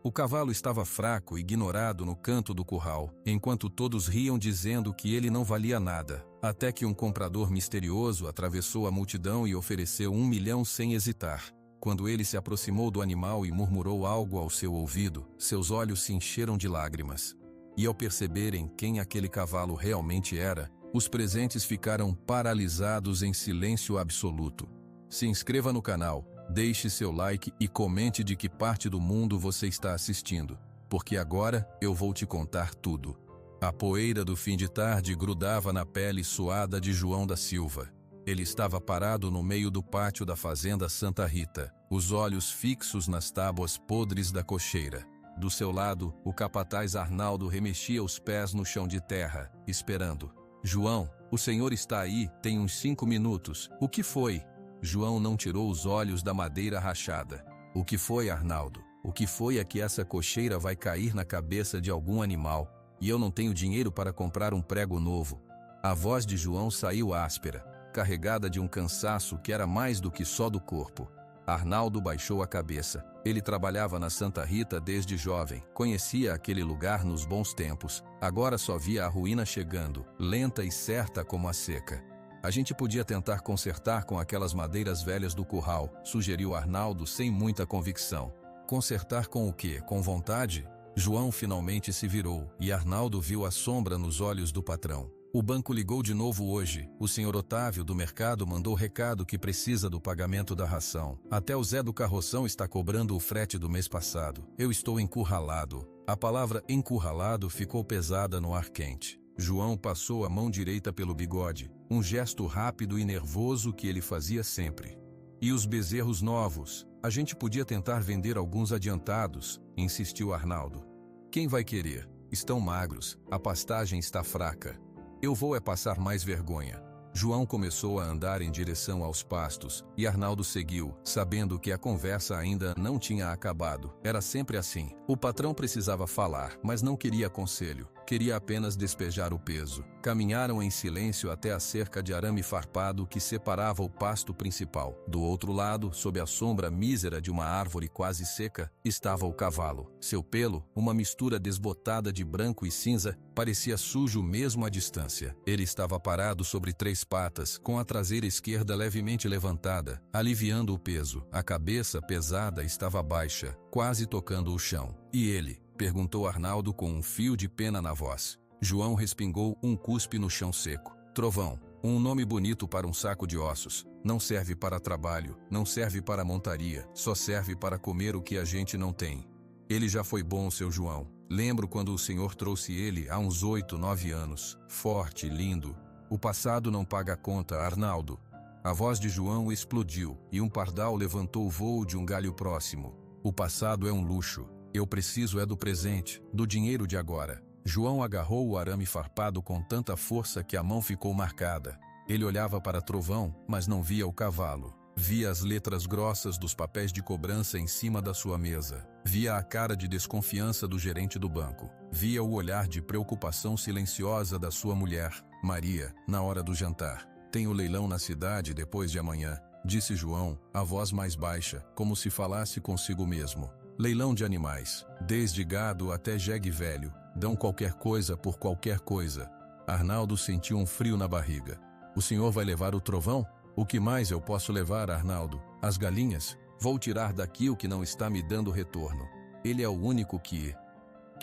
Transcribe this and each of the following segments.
O cavalo estava fraco e ignorado no canto do curral, enquanto todos riam dizendo que ele não valia nada, até que um comprador misterioso atravessou a multidão e ofereceu 1 milhão sem hesitar. Quando ele se aproximou do animal e murmurou algo ao seu ouvido, seus olhos se encheram de lágrimas. E ao perceberem quem aquele cavalo realmente era, os presentes ficaram paralisados em silêncio absoluto. Se inscreva no canal, deixe seu like e comente de que parte do mundo você está assistindo, porque agora eu vou te contar tudo. A poeira do fim de tarde grudava na pele suada de João da Silva. Ele estava parado no meio do pátio da fazenda Santa Rita, os olhos fixos nas tábuas podres da cocheira. Do seu lado, o capataz Arnaldo remexia os pés no chão de terra, esperando. João, o senhor está aí, tem uns 5 minutos. O que foi? João não tirou os olhos da madeira rachada. O que foi, Arnaldo? O que foi é que essa cocheira vai cair na cabeça de algum animal, e eu não tenho dinheiro para comprar um prego novo. A voz de João saiu áspera, carregada de um cansaço que era mais do que só do corpo. Arnaldo baixou a cabeça. Ele trabalhava na Santa Rita desde jovem, conhecia aquele lugar nos bons tempos. Agora só via a ruína chegando, lenta e certa como a seca. A gente podia tentar consertar com aquelas madeiras velhas do curral, sugeriu Arnaldo sem muita convicção. Consertar com o quê? Com vontade? João finalmente se virou, e Arnaldo viu a sombra nos olhos do patrão. O banco ligou de novo hoje. O senhor Otávio do mercado mandou recado que precisa do pagamento da ração. Até o Zé do carroção está cobrando o frete do mês passado. Eu estou encurralado. A palavra encurralado ficou pesada no ar quente. João passou a mão direita pelo bigode, um gesto rápido e nervoso que ele fazia sempre. E os bezerros novos? A gente podia tentar vender alguns adiantados, insistiu Arnaldo. Quem vai querer? Estão magros, a pastagem está fraca. Eu vou passar mais vergonha. João começou a andar em direção aos pastos, e Arnaldo seguiu, sabendo que a conversa ainda não tinha acabado. Era sempre assim. O patrão precisava falar, mas não queria conselho. Queria apenas despejar o peso. Caminharam em silêncio até a cerca de arame farpado que separava o pasto principal. Do outro lado, sob a sombra mísera de uma árvore quase seca, estava o cavalo. Seu pelo, uma mistura desbotada de branco e cinza, parecia sujo mesmo à distância. Ele estava parado sobre 3 patas, com a traseira esquerda levemente levantada, aliviando o peso. A cabeça pesada estava baixa, quase tocando o chão. E ele? Perguntou Arnaldo com um fio de pena na voz. João respingou um cuspe no chão seco. Trovão, um nome bonito para um saco de ossos. Não serve para trabalho, não serve para montaria, só serve para comer o que a gente não tem. Ele já foi bom, seu João. Lembro quando o senhor trouxe ele há uns 8, 9 anos. Forte, lindo. O passado não paga a conta, Arnaldo. A voz de João explodiu, e um pardal levantou o voo de um galho próximo. O passado é um luxo. Eu preciso do presente, do dinheiro de agora. João agarrou o arame farpado com tanta força que a mão ficou marcada. Ele olhava para Trovão, mas não via o cavalo. Via as letras grossas dos papéis de cobrança em cima da sua mesa. Via a cara de desconfiança do gerente do banco. Via o olhar de preocupação silenciosa da sua mulher, Maria, na hora do jantar. Tem o leilão na cidade depois de amanhã, disse João, a voz mais baixa, como se falasse consigo mesmo. Leilão de animais, desde gado até jegue velho, dão qualquer coisa por qualquer coisa. Arnaldo sentiu um frio na barriga. O senhor vai levar o Trovão? O que mais eu posso levar, Arnaldo? As galinhas? Vou tirar daqui o que não está me dando retorno. Ele é o único que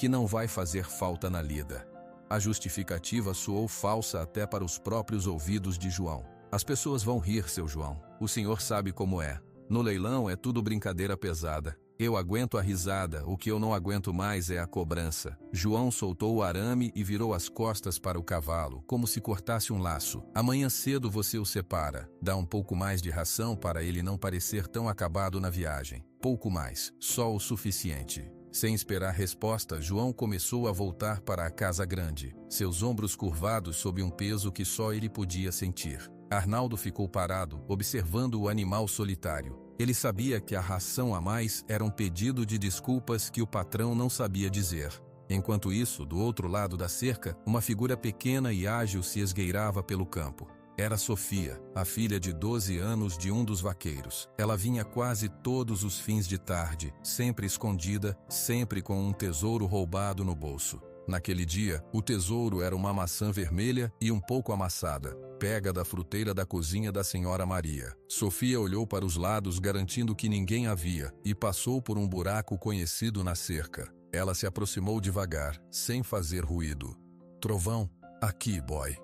não vai fazer falta na lida. A justificativa soou falsa até para os próprios ouvidos de João. As pessoas vão rir, seu João. O senhor sabe como é. No leilão é tudo brincadeira pesada. Eu aguento a risada, o que eu não aguento mais é a cobrança. João soltou o arame e virou as costas para o cavalo, como se cortasse um laço. Amanhã cedo você o separa. Dá um pouco mais de ração para ele não parecer tão acabado na viagem. Pouco mais, só o suficiente. Sem esperar resposta, João começou a voltar para a casa grande, seus ombros curvados sob um peso que só ele podia sentir. Arnaldo ficou parado, observando o animal solitário. Ele sabia que a ração a mais era um pedido de desculpas que o patrão não sabia dizer. Enquanto isso, do outro lado da cerca, uma figura pequena e ágil se esgueirava pelo campo. Era Sofia, a filha de 12 anos de um dos vaqueiros. Ela vinha quase todos os fins de tarde, sempre escondida, sempre com um tesouro roubado no bolso. Naquele dia, o tesouro era uma maçã vermelha e um pouco amassada, pega da fruteira da cozinha da senhora Maria. Sofia olhou para os lados garantindo que ninguém a via e passou por um buraco conhecido na cerca. Ela se aproximou devagar, sem fazer ruído. Trovão, aqui, boy.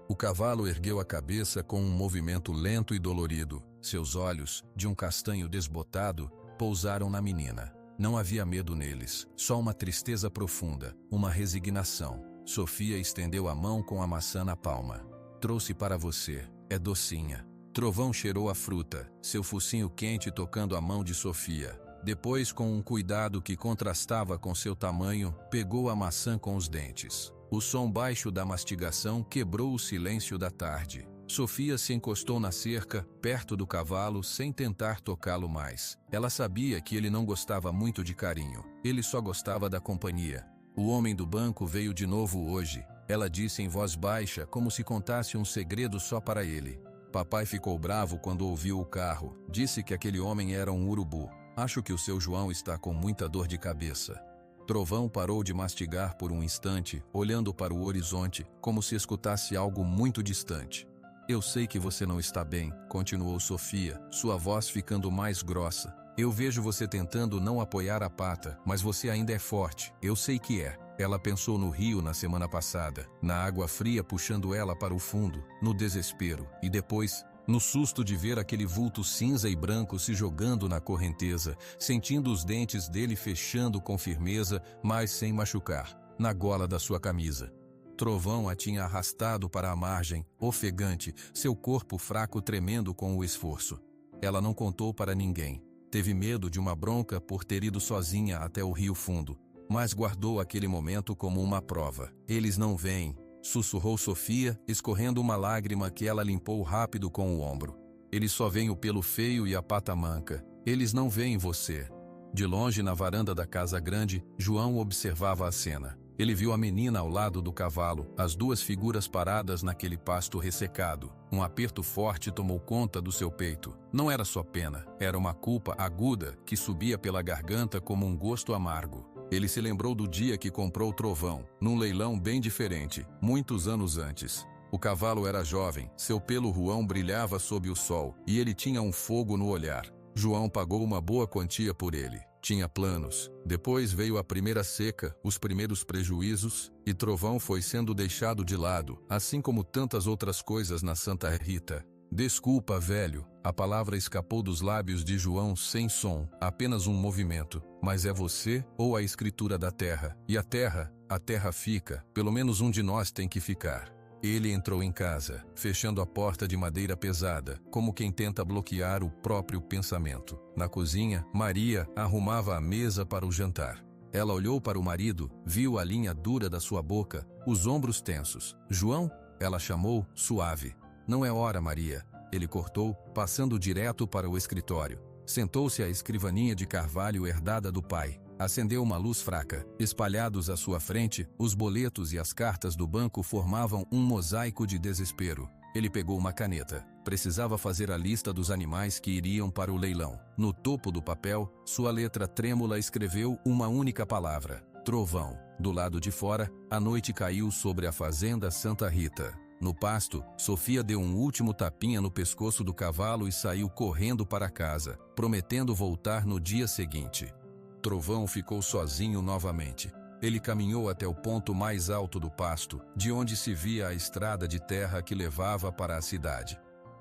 O cavalo ergueu a cabeça com um movimento lento e dolorido. Seus olhos, de um castanho desbotado, pousaram na menina. Não havia medo neles, só uma tristeza profunda, uma resignação. Sofia estendeu a mão com a maçã na palma. Trouxe para você, é docinha. Trovão cheirou a fruta, seu focinho quente tocando a mão de Sofia. Depois, com um cuidado que contrastava com seu tamanho, pegou a maçã com os dentes. O som baixo da mastigação quebrou o silêncio da tarde. Sofia se encostou na cerca, perto do cavalo, sem tentar tocá-lo mais. Ela sabia que ele não gostava muito de carinho. Ele só gostava da companhia. O homem do banco veio de novo hoje. Ela disse em voz baixa, como se contasse um segredo só para ele. Papai ficou bravo quando ouviu o carro. Disse que aquele homem era um urubu. Acho que o seu João está com muita dor de cabeça. Trovão parou de mastigar por um instante, olhando para o horizonte, como se escutasse algo muito distante. Eu sei que você não está bem, continuou Sofia, sua voz ficando mais grossa. Eu vejo você tentando não apoiar a pata, mas você ainda é forte, eu sei que é. Ela pensou no rio na semana passada, na água fria puxando ela para o fundo, no desespero, e depois, no susto de ver aquele vulto cinza e branco se jogando na correnteza, sentindo os dentes dele fechando com firmeza, mas sem machucar, na gola da sua camisa. Trovão a tinha arrastado para a margem, ofegante, seu corpo fraco tremendo com o esforço. Ela não contou para ninguém. Teve medo de uma bronca por ter ido sozinha até o rio fundo, mas guardou aquele momento como uma prova. Eles não vêm, sussurrou Sofia, escorrendo uma lágrima que ela limpou rápido com o ombro. Eles só veem o pelo feio e a pata manca. Eles não veem você. De longe, na varanda da casa grande, João observava a cena. Ele viu a menina ao lado do cavalo, as duas figuras paradas naquele pasto ressecado. Um aperto forte tomou conta do seu peito. Não era só pena, era uma culpa aguda que subia pela garganta como um gosto amargo. Ele se lembrou do dia que comprou o Trovão, num leilão bem diferente, muitos anos antes. O cavalo era jovem, seu pelo ruão brilhava sob o sol, e ele tinha um fogo no olhar. João pagou uma boa quantia por ele. Tinha planos. Depois veio a primeira seca, os primeiros prejuízos, e Trovão foi sendo deixado de lado, assim como tantas outras coisas na Santa Rita. Desculpa, velho. A palavra escapou dos lábios de João sem som, apenas um movimento. Mas é você ou a escritura da terra? E a terra fica, pelo menos um de nós tem que ficar. Ele entrou em casa, fechando a porta de madeira pesada, como quem tenta bloquear o próprio pensamento. Na cozinha, Maria arrumava a mesa para o jantar. Ela olhou para o marido, viu a linha dura da sua boca, os ombros tensos. João? Ela chamou, suave. Não é hora, Maria. Ele cortou, passando direto para o escritório. Sentou-se à escrivaninha de carvalho herdada do pai. Acendeu uma luz fraca. Espalhados à sua frente, os boletos e as cartas do banco formavam um mosaico de desespero. Ele pegou uma caneta. Precisava fazer a lista dos animais que iriam para o leilão. No topo do papel, sua letra trêmula escreveu uma única palavra: Trovão. Do lado de fora, a noite caiu sobre a fazenda Santa Rita. No pasto, Sofia deu um último tapinha no pescoço do cavalo e saiu correndo para casa, prometendo voltar no dia seguinte. Trovão ficou sozinho novamente. Ele caminhou até o ponto mais alto do pasto, de onde se via a estrada de terra que levava para a cidade.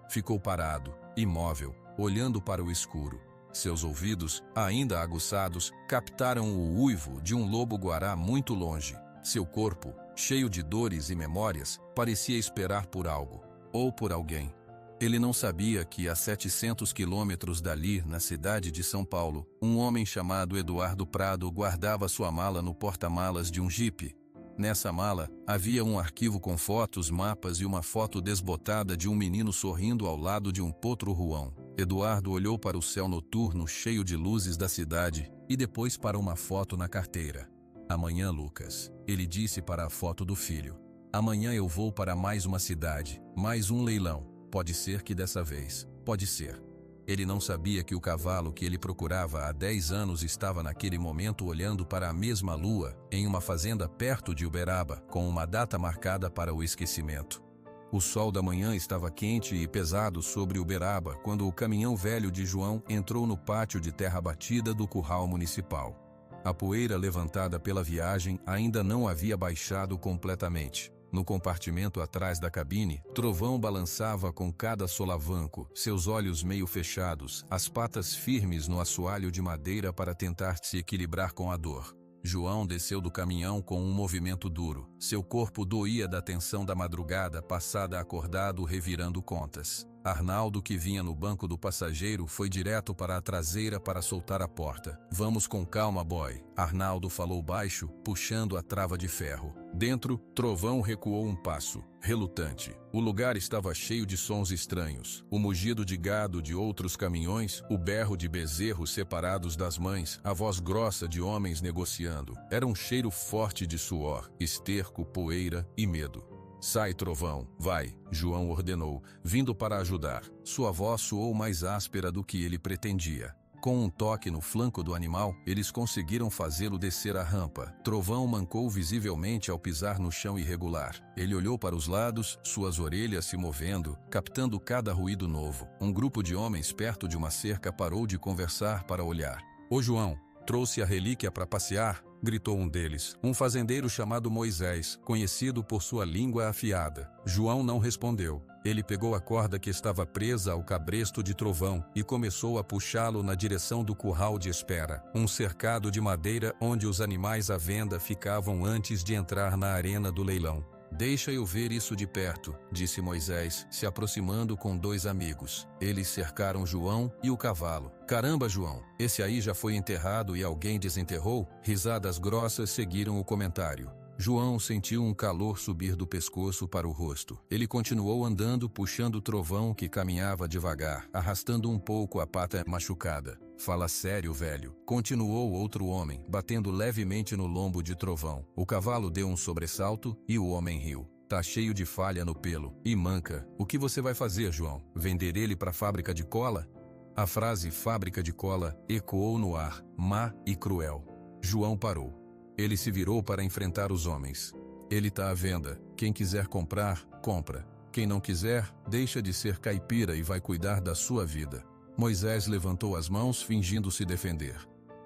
Ficou parado, imóvel, olhando para o escuro. Seus ouvidos, ainda aguçados, captaram o uivo de um lobo-guará muito longe. Seu corpo, cheio de dores e memórias, parecia esperar por algo, ou por alguém. Ele não sabia que a 700 quilômetros dali, na cidade de São Paulo, um homem chamado Eduardo Prado guardava sua mala no porta-malas de um jipe. Nessa mala, havia um arquivo com fotos, mapas e uma foto desbotada de um menino sorrindo ao lado de um potro ruão. Eduardo olhou para o céu noturno cheio de luzes da cidade e depois para uma foto na carteira. Amanhã, Lucas, ele disse para a foto do filho. Amanhã eu vou para mais uma cidade, mais um leilão. Pode ser que dessa vez, pode ser. Ele não sabia que o cavalo que ele procurava há 10 anos estava naquele momento olhando para a mesma lua, em uma fazenda perto de Uberaba, com uma data marcada para o esquecimento. O sol da manhã estava quente e pesado sobre Uberaba quando o caminhão velho de João entrou no pátio de terra batida do curral municipal. A poeira levantada pela viagem ainda não havia baixado completamente. No compartimento atrás da cabine, Trovão balançava com cada solavanco, seus olhos meio fechados, as patas firmes no assoalho de madeira para tentar se equilibrar com a dor. João desceu do caminhão com um movimento duro. Seu corpo doía da tensão da madrugada passada acordado revirando contas. Arnaldo, que vinha no banco do passageiro, foi direto para a traseira para soltar a porta. "Vamos com calma, boy", Arnaldo falou baixo, puxando a trava de ferro. Dentro, Trovão recuou um passo, relutante. O lugar estava cheio de sons estranhos. O mugido de gado de outros caminhões, o berro de bezerros separados das mães, a voz grossa de homens negociando. Era um cheiro forte de suor, esterco, poeira e medo. "Sai, Trovão, vai", João ordenou, vindo para ajudar. Sua voz soou mais áspera do que ele pretendia. Com um toque no flanco do animal, eles conseguiram fazê-lo descer a rampa. Trovão mancou visivelmente ao pisar no chão irregular. Ele olhou para os lados, suas orelhas se movendo, captando cada ruído novo. Um grupo de homens perto de uma cerca parou de conversar para olhar. "Ô João, trouxe a relíquia para passear?", gritou um deles, um fazendeiro chamado Moisés, conhecido por sua língua afiada. João não respondeu. Ele pegou a corda que estava presa ao cabresto de Trovão e começou a puxá-lo na direção do curral de espera, um cercado de madeira onde os animais à venda ficavam antes de entrar na arena do leilão. "Deixa eu ver isso de perto", disse Moisés, se aproximando com 2 amigos. Eles cercaram João e o cavalo. "Caramba, João, esse aí já foi enterrado e alguém desenterrou?" Risadas grossas seguiram o comentário. João sentiu um calor subir do pescoço para o rosto. Ele continuou andando, puxando o Trovão, que caminhava devagar, arrastando um pouco a pata machucada. "Fala sério, velho", continuou outro homem, batendo levemente no lombo de Trovão. O cavalo deu um sobressalto e o homem riu. "Tá cheio de falha no pelo. E manca. O que você vai fazer, João? Vender ele para a fábrica de cola?" A frase "fábrica de cola" ecoou no ar, má e cruel. João parou. Ele se virou para enfrentar os homens. "Ele tá à venda. Quem quiser comprar, compra. Quem não quiser, deixa de ser caipira e vai cuidar da sua vida." Moisés levantou as mãos, fingindo se defender.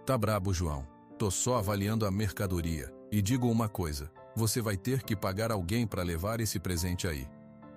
"Tá brabo, João. Tô só avaliando a mercadoria. E digo uma coisa, você vai ter que pagar alguém para levar esse presente aí."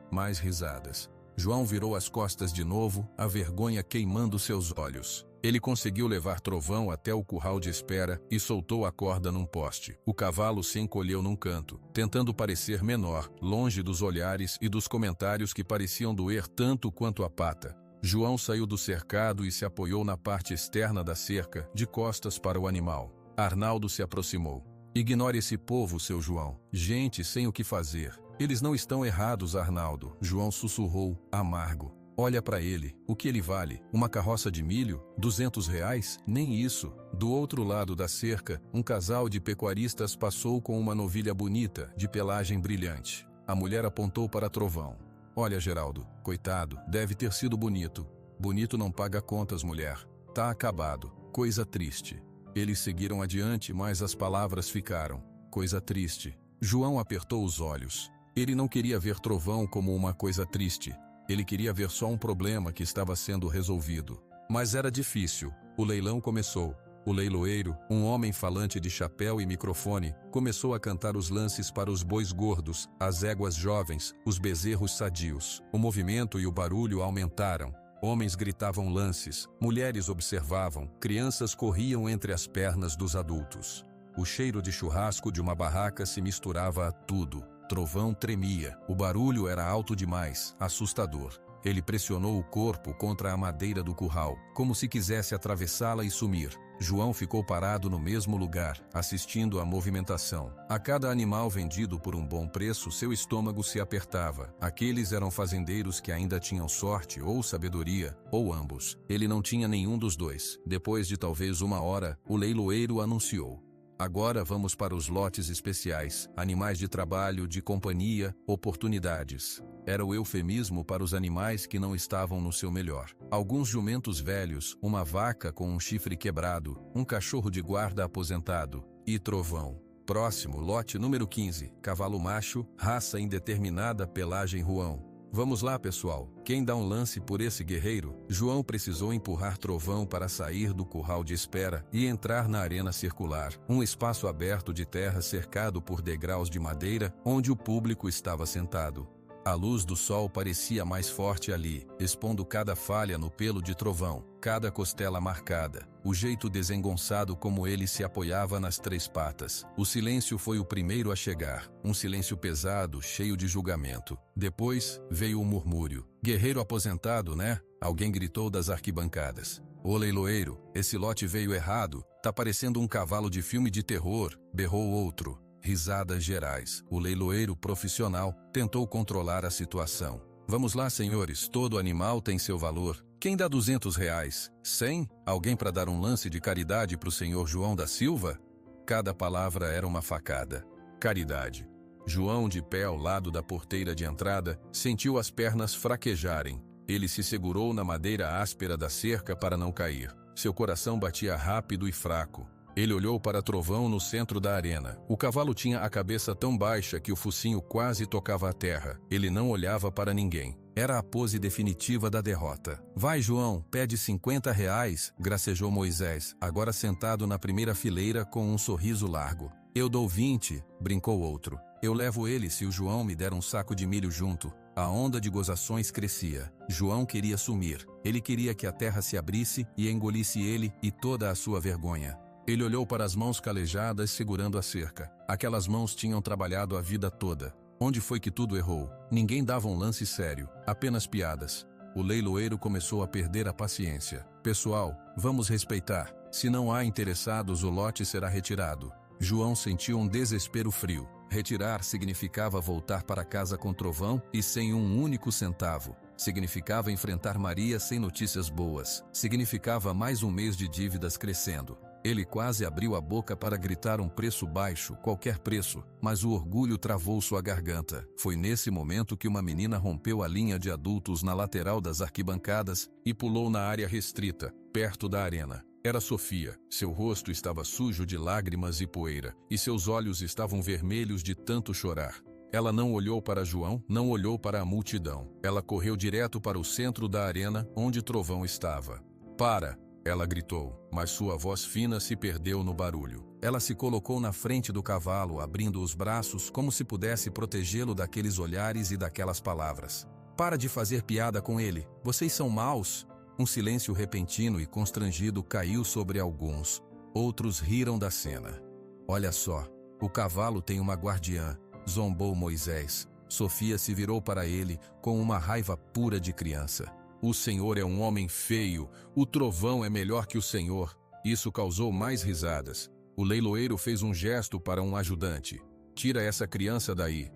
Mais risadas. João virou as costas de novo, a vergonha queimando seus olhos. Ele conseguiu levar Trovão até o curral de espera e soltou a corda num poste. O cavalo se encolheu num canto, tentando parecer menor, longe dos olhares e dos comentários que pareciam doer tanto quanto a pata. João saiu do cercado e se apoiou na parte externa da cerca, de costas para o animal. Arnaldo se aproximou. "Ignore esse povo, seu João. Gente sem o que fazer. Eles não estão errados, Arnaldo", João sussurrou, amargo. "Olha para ele, o que ele vale? Uma carroça de milho? R$ 200? Nem isso." Do outro lado da cerca, um casal de pecuaristas passou com uma novilha bonita, de pelagem brilhante. A mulher apontou para Trovão. "Olha, Geraldo, coitado, deve ter sido bonito." "Bonito não paga contas, mulher. Tá acabado. Coisa triste." Eles seguiram adiante, mas as palavras ficaram. "Coisa triste." João apertou os olhos. Ele não queria ver Trovão como uma coisa triste. Ele queria ver só um problema que estava sendo resolvido. Mas era difícil. O leilão começou. O leiloeiro, um homem falante de chapéu e microfone, começou a cantar os lances para os bois gordos, as éguas jovens, os bezerros sadios. O movimento e o barulho aumentaram. Homens gritavam lances, mulheres observavam, crianças corriam entre as pernas dos adultos. O cheiro de churrasco de uma barraca se misturava a tudo. Trovão tremia. O barulho era alto demais, assustador. Ele pressionou o corpo contra a madeira do curral, como se quisesse atravessá-la e sumir. João ficou parado no mesmo lugar, assistindo à movimentação. A cada animal vendido por um bom preço, seu estômago se apertava. Aqueles eram fazendeiros que ainda tinham sorte ou sabedoria, ou ambos. Ele não tinha nenhum dos dois. Depois de talvez 1 hora, o leiloeiro anunciou: Agora vamos para os lotes especiais, animais de trabalho, de companhia, oportunidades. Era o eufemismo para os animais que não estavam no seu melhor. Alguns jumentos velhos, uma vaca com um chifre quebrado, um cachorro de guarda aposentado e trovão. Próximo, lote número 15, cavalo macho, raça indeterminada, pelagem Ruão. Vamos lá, pessoal. Quem dá um lance por esse guerreiro? João precisou empurrar Trovão para sair do curral de espera e entrar na arena circular, um espaço aberto de terra cercado por degraus de madeira, onde o público estava sentado. A luz do sol parecia mais forte ali, expondo cada falha no pelo de Trovão, cada costela marcada, o jeito desengonçado como ele se apoiava nas 3 patas. O silêncio foi o primeiro a chegar, um silêncio pesado, cheio de julgamento. Depois, veio o murmúrio. Guerreiro aposentado, né? Alguém gritou das arquibancadas. Ô leiloeiro, esse lote veio errado, tá parecendo um cavalo de filme de terror, berrou outro. Risadas gerais. O leiloeiro profissional tentou controlar a situação. Vamos lá, senhores, todo animal tem seu valor. Quem dá R$200? 100? Alguém para dar um lance de caridade para o senhor João da Silva? Cada palavra era uma facada. Caridade. João, de pé ao lado da porteira de entrada, sentiu as pernas fraquejarem. Ele se segurou na madeira áspera da cerca para não cair. Seu coração batia rápido e fraco. Ele olhou para Trovão no centro da arena. O cavalo tinha a cabeça tão baixa que o focinho quase tocava a terra. Ele não olhava para ninguém. Era a pose definitiva da derrota. Vai, João, pede R$50, gracejou Moisés, agora sentado na primeira fileira com um sorriso largo. Eu dou 20, brincou outro. Eu levo ele se o João me der um saco de milho junto. A onda de gozações crescia. João queria sumir. Ele queria que a terra se abrisse e engolisse ele e toda a sua vergonha. Ele olhou para as mãos calejadas segurando a cerca. Aquelas mãos tinham trabalhado a vida toda. Onde foi que tudo errou? Ninguém dava um lance sério, apenas piadas. O leiloeiro começou a perder a paciência. Pessoal, vamos respeitar. Se não há interessados, o lote será retirado. João sentiu um desespero frio. Retirar significava voltar para casa com Trovão e sem um único centavo. Significava enfrentar Maria sem notícias boas. Significava mais um mês de dívidas crescendo. Ele quase abriu a boca para gritar um preço baixo, qualquer preço, mas o orgulho travou sua garganta. Foi nesse momento que uma menina rompeu a linha de adultos na lateral das arquibancadas e pulou na área restrita, perto da arena. Era Sofia. Seu rosto estava sujo de lágrimas e poeira, e seus olhos estavam vermelhos de tanto chorar. Ela não olhou para João, não olhou para a multidão. Ela correu direto para o centro da arena, onde Trovão estava. Para! Ela gritou, mas sua voz fina se perdeu no barulho. Ela se colocou na frente do cavalo, abrindo os braços como se pudesse protegê-lo daqueles olhares e daquelas palavras. Para de fazer piada com ele, vocês são maus. Um silêncio repentino e constrangido caiu sobre alguns. Outros riram da cena. Olha só, o cavalo tem uma guardiã, zombou Moisés. Sofia se virou para ele com uma raiva pura de criança. O Senhor é um homem feio, o Trovão é melhor que o Senhor. Isso causou mais risadas. O leiloeiro fez um gesto para um ajudante. Tira essa criança daí.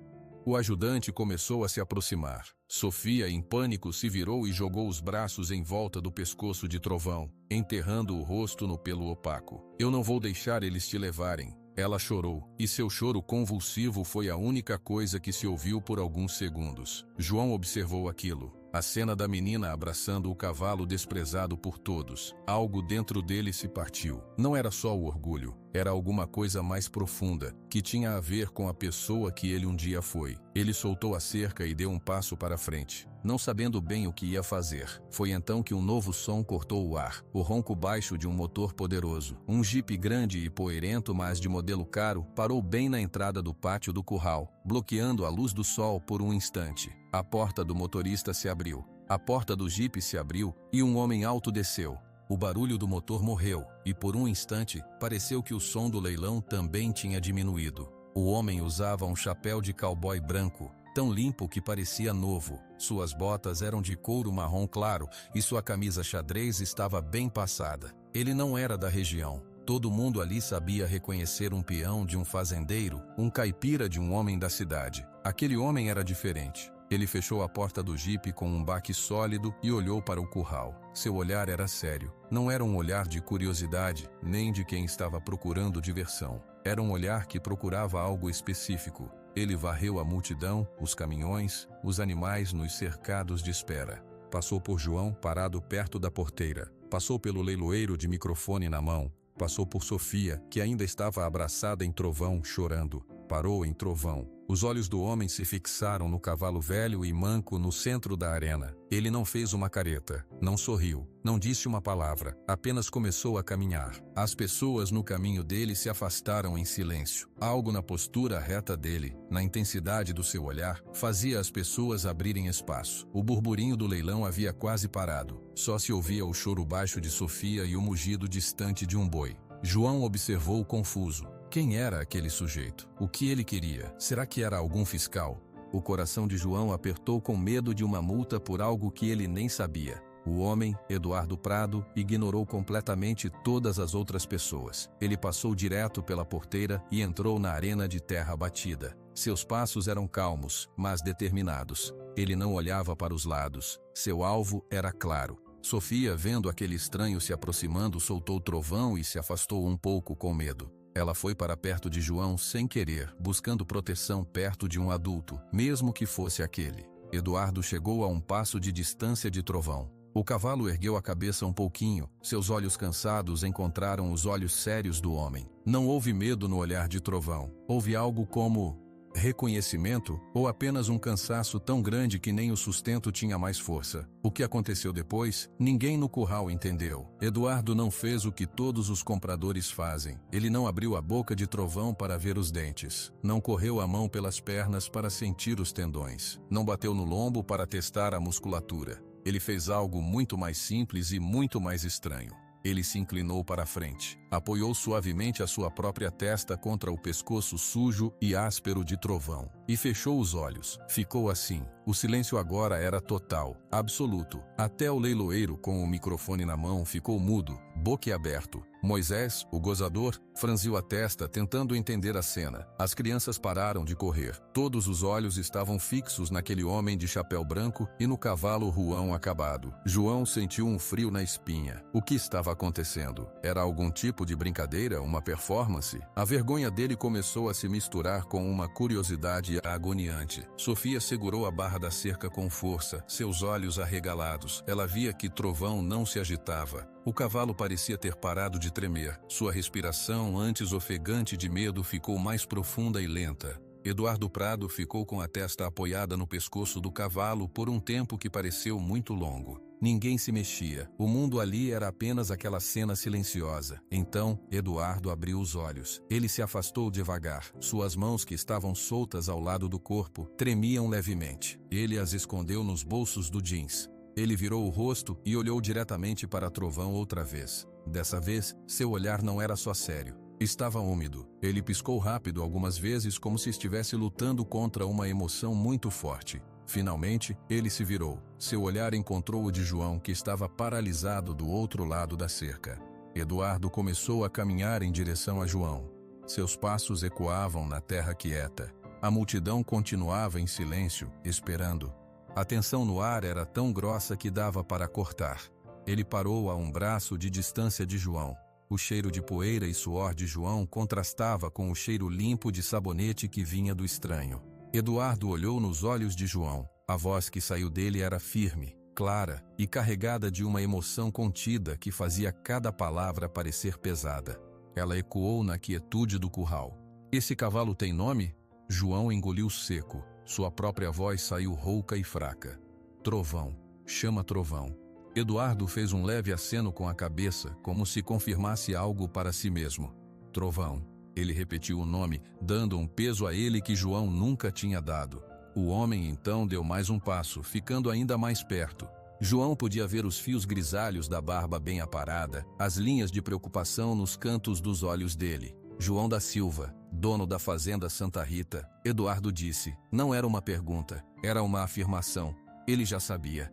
O ajudante começou a se aproximar. Sofia, em pânico, se virou e jogou os braços em volta do pescoço de Trovão, enterrando o rosto no pelo opaco. Eu não vou deixar eles te levarem. Ela chorou, e seu choro convulsivo foi a única coisa que se ouviu por alguns segundos. João observou aquilo. A cena da menina abraçando o cavalo desprezado por todos. Algo dentro dele se partiu. Não era só o orgulho, era alguma coisa mais profunda, que tinha a ver com a pessoa que ele um dia foi. Ele soltou a cerca e deu um passo para frente, não sabendo bem o que ia fazer. Foi então que um novo som cortou o ar, o ronco baixo de um motor poderoso. Um jipe grande e poeirento, mas de modelo caro, parou bem na entrada do pátio do curral, bloqueando a luz do sol por um instante. A porta do motorista se abriu. A porta do jipe se abriu e um homem alto desceu. O barulho do motor morreu e por um instante pareceu que o som do leilão também tinha diminuído. O homem usava um chapéu de cowboy branco, tão limpo que parecia novo. Suas botas eram de couro marrom claro e sua camisa xadrez estava bem passada. Ele não era da região. Todo mundo ali sabia reconhecer um peão de um fazendeiro, um caipira de um homem da cidade. Aquele homem era diferente. Ele fechou a porta do jipe com um baque sólido e olhou para o curral. Seu olhar era sério. Não era um olhar de curiosidade, nem de quem estava procurando diversão. Era um olhar que procurava algo específico. Ele varreu a multidão, os caminhões, os animais nos cercados de espera. Passou por João, parado perto da porteira. Passou pelo leiloeiro de microfone na mão. Passou por Sofia, que ainda estava abraçada em Trovão, chorando. Parou em Trovão. Os olhos do homem se fixaram no cavalo velho e manco no centro da arena. Ele não fez uma careta, não sorriu, não disse uma palavra, apenas começou a caminhar. As pessoas no caminho dele se afastaram em silêncio. Algo na postura reta dele, na intensidade do seu olhar, fazia as pessoas abrirem espaço. O burburinho do leilão havia quase parado. Só se ouvia o choro baixo de Sofia e o mugido distante de um boi. João observou confuso. Quem era aquele sujeito? O que ele queria? Será que era algum fiscal? O coração de João apertou com medo de uma multa por algo que ele nem sabia. O homem, Eduardo Prado, ignorou completamente todas as outras pessoas. Ele passou direto pela porteira e entrou na arena de terra batida. Seus passos eram calmos, mas determinados. Ele não olhava para os lados. Seu alvo era claro. Sofia, vendo aquele estranho se aproximando, soltou trovão e se afastou um pouco com medo. Ela foi para perto de João sem querer, buscando proteção perto de um adulto, mesmo que fosse aquele. Eduardo chegou a um passo de distância de Trovão. O cavalo ergueu a cabeça um pouquinho, seus olhos cansados encontraram os olhos sérios do homem. Não houve medo no olhar de Trovão, houve algo como reconhecimento ou apenas um cansaço tão grande que nem o sustento tinha mais força. O que aconteceu depois, ninguém no curral entendeu. Eduardo não fez o que todos os compradores fazem. Ele não abriu a boca de Trovão para ver os dentes. Não correu a mão pelas pernas para sentir os tendões. Não bateu no lombo para testar a musculatura. Ele fez algo muito mais simples e muito mais estranho. Ele se inclinou para a frente, apoiou suavemente a sua própria testa contra o pescoço sujo e áspero de Trovão, e fechou os olhos. Ficou assim. O silêncio agora era total, absoluto. Até o leiloeiro com o microfone na mão ficou mudo, boquiaberto. Moisés, o gozador, franziu a testa tentando entender a cena. As crianças pararam de correr. Todos os olhos estavam fixos naquele homem de chapéu branco e no cavalo ruão acabado. João sentiu um frio na espinha. O que estava acontecendo? Era algum tipo de brincadeira, uma performance? A vergonha dele começou a se misturar com uma curiosidade agoniante. Sofia segurou a barra da cerca com força, seus olhos arregalados. Ela via que Trovão não se agitava. O cavalo parecia ter parado de tremer. Sua respiração, antes ofegante de medo, ficou mais profunda e lenta. Eduardo Prado ficou com a testa apoiada no pescoço do cavalo por um tempo que pareceu muito longo. Ninguém se mexia. O mundo ali era apenas aquela cena silenciosa. Então, Eduardo abriu os olhos. Ele se afastou devagar. Suas mãos, que estavam soltas ao lado do corpo, tremiam levemente. Ele as escondeu nos bolsos do jeans. Ele virou o rosto e olhou diretamente para Trovão outra vez. Dessa vez, seu olhar não era só sério. Estava úmido. Ele piscou rápido algumas vezes como se estivesse lutando contra uma emoção muito forte. Finalmente, ele se virou. Seu olhar encontrou o de João, que estava paralisado do outro lado da cerca. Eduardo começou a caminhar em direção a João. Seus passos ecoavam na terra quieta. A multidão continuava em silêncio, esperando. A tensão no ar era tão grossa que dava para cortar. Ele parou a um braço de distância de João. O cheiro de poeira e suor de João contrastava com o cheiro limpo de sabonete que vinha do estranho. Eduardo olhou nos olhos de João. A voz que saiu dele era firme, clara e carregada de uma emoção contida que fazia cada palavra parecer pesada. Ela ecoou na quietude do curral. "Esse cavalo tem nome?" João engoliu seco. Sua própria voz saiu rouca e fraca. "Trovão. Chama Trovão." Eduardo fez um leve aceno com a cabeça, como se confirmasse algo para si mesmo. "Trovão." Ele repetiu o nome, dando um peso a ele que João nunca tinha dado. O homem então deu mais um passo, ficando ainda mais perto. João podia ver os fios grisalhos da barba bem aparada, as linhas de preocupação nos cantos dos olhos dele. "João da Silva, dono da fazenda Santa Rita." Eduardo disse. Não era uma pergunta, era uma afirmação. Ele já sabia.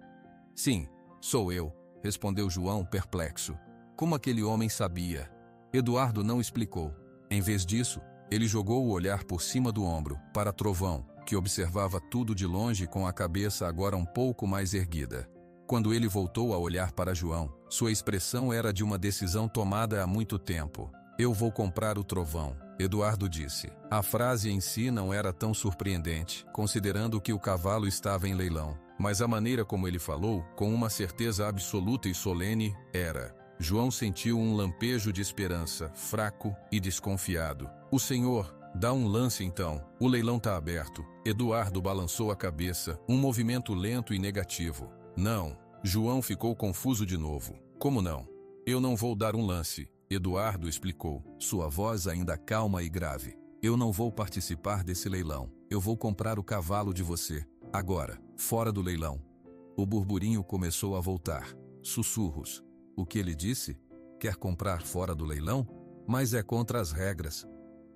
"Sim, sou eu", respondeu João perplexo. Como aquele homem sabia? Eduardo não explicou. Em vez disso, ele jogou o olhar por cima do ombro, para Trovão, que observava tudo de longe com a cabeça agora um pouco mais erguida. Quando ele voltou a olhar para João, sua expressão era de uma decisão tomada há muito tempo. Eu vou comprar o trovão, Eduardo disse. A frase em si não era tão surpreendente, considerando que o cavalo estava em leilão. Mas a maneira como ele falou, com uma certeza absoluta e solene, era. João sentiu um lampejo de esperança, fraco e desconfiado. O senhor, dá um lance então, o leilão tá aberto. Eduardo balançou a cabeça, um movimento lento e negativo. Não. João ficou confuso de novo. Como não? Eu não vou dar um lance, Eduardo explicou, sua voz ainda calma e grave. Eu não vou participar desse leilão. Eu vou comprar o cavalo de você. Agora, fora do leilão. O burburinho começou a voltar. Sussurros. O que ele disse? Quer comprar fora do leilão? Mas é contra as regras.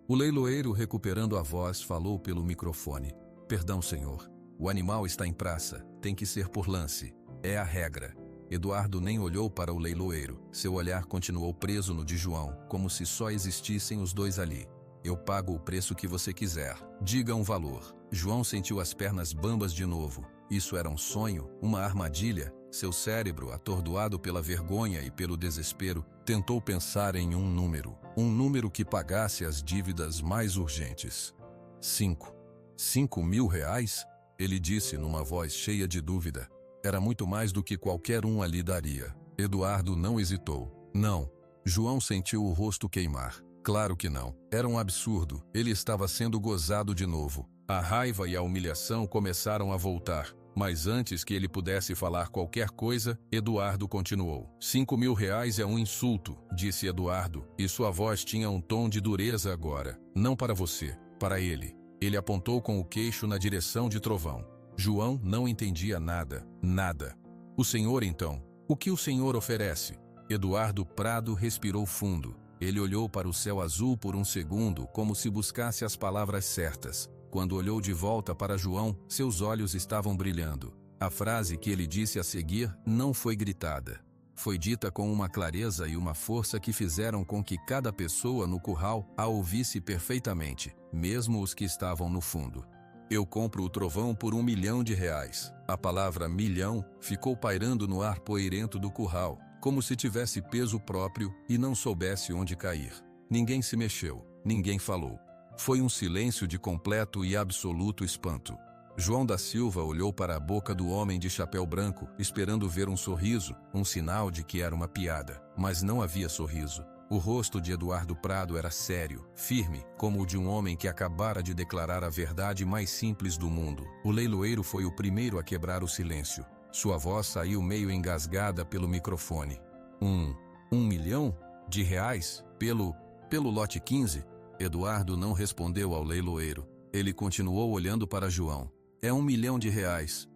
O leiloeiro, recuperando a voz, falou pelo microfone. Perdão, senhor. O animal está em praça. Tem que ser por lance. É a regra. Eduardo nem olhou para o leiloeiro. Seu olhar continuou preso no de João, como se só existissem os dois ali. Eu pago o preço que você quiser. Diga um valor. João sentiu as pernas bambas de novo. Isso era um sonho? Uma armadilha? Seu cérebro, atordoado pela vergonha e pelo desespero, tentou pensar em um número. Um número que pagasse as dívidas mais urgentes. 5. 5.000 reais? Ele disse numa voz cheia de dúvida. Era muito mais do que qualquer um ali daria. Eduardo não hesitou. Não. João sentiu o rosto queimar. Claro que não. Era um absurdo. Ele estava sendo gozado de novo. A raiva e a humilhação começaram a voltar. Mas antes que ele pudesse falar qualquer coisa, Eduardo continuou. 5.000 reais é um insulto, disse Eduardo, e sua voz tinha um tom de dureza agora. Não para você, para ele. Ele apontou com o queixo na direção de Trovão. João não entendia nada, nada. O senhor então? O que o senhor oferece? Eduardo Prado respirou fundo. Ele olhou para o céu azul por um segundo, como se buscasse as palavras certas. Quando olhou de volta para João, seus olhos estavam brilhando. A frase que ele disse a seguir não foi gritada. Foi dita com uma clareza e uma força que fizeram com que cada pessoa no curral a ouvisse perfeitamente, mesmo os que estavam no fundo. Eu compro o trovão por R$1 milhão. A palavra milhão ficou pairando no ar poeirento do curral, como se tivesse peso próprio e não soubesse onde cair. Ninguém se mexeu, ninguém falou. Foi um silêncio de completo e absoluto espanto. João da Silva olhou para a boca do homem de chapéu branco, esperando ver um sorriso, um sinal de que era uma piada, mas não havia sorriso. O rosto de Eduardo Prado era sério, firme, como o de um homem que acabara de declarar a verdade mais simples do mundo. O leiloeiro foi o primeiro a quebrar o silêncio. Sua voz saiu meio engasgada pelo microfone. R$1 milhão? Pelo lote 15? Eduardo não respondeu ao leiloeiro. Ele continuou olhando para João. É R$1 milhão,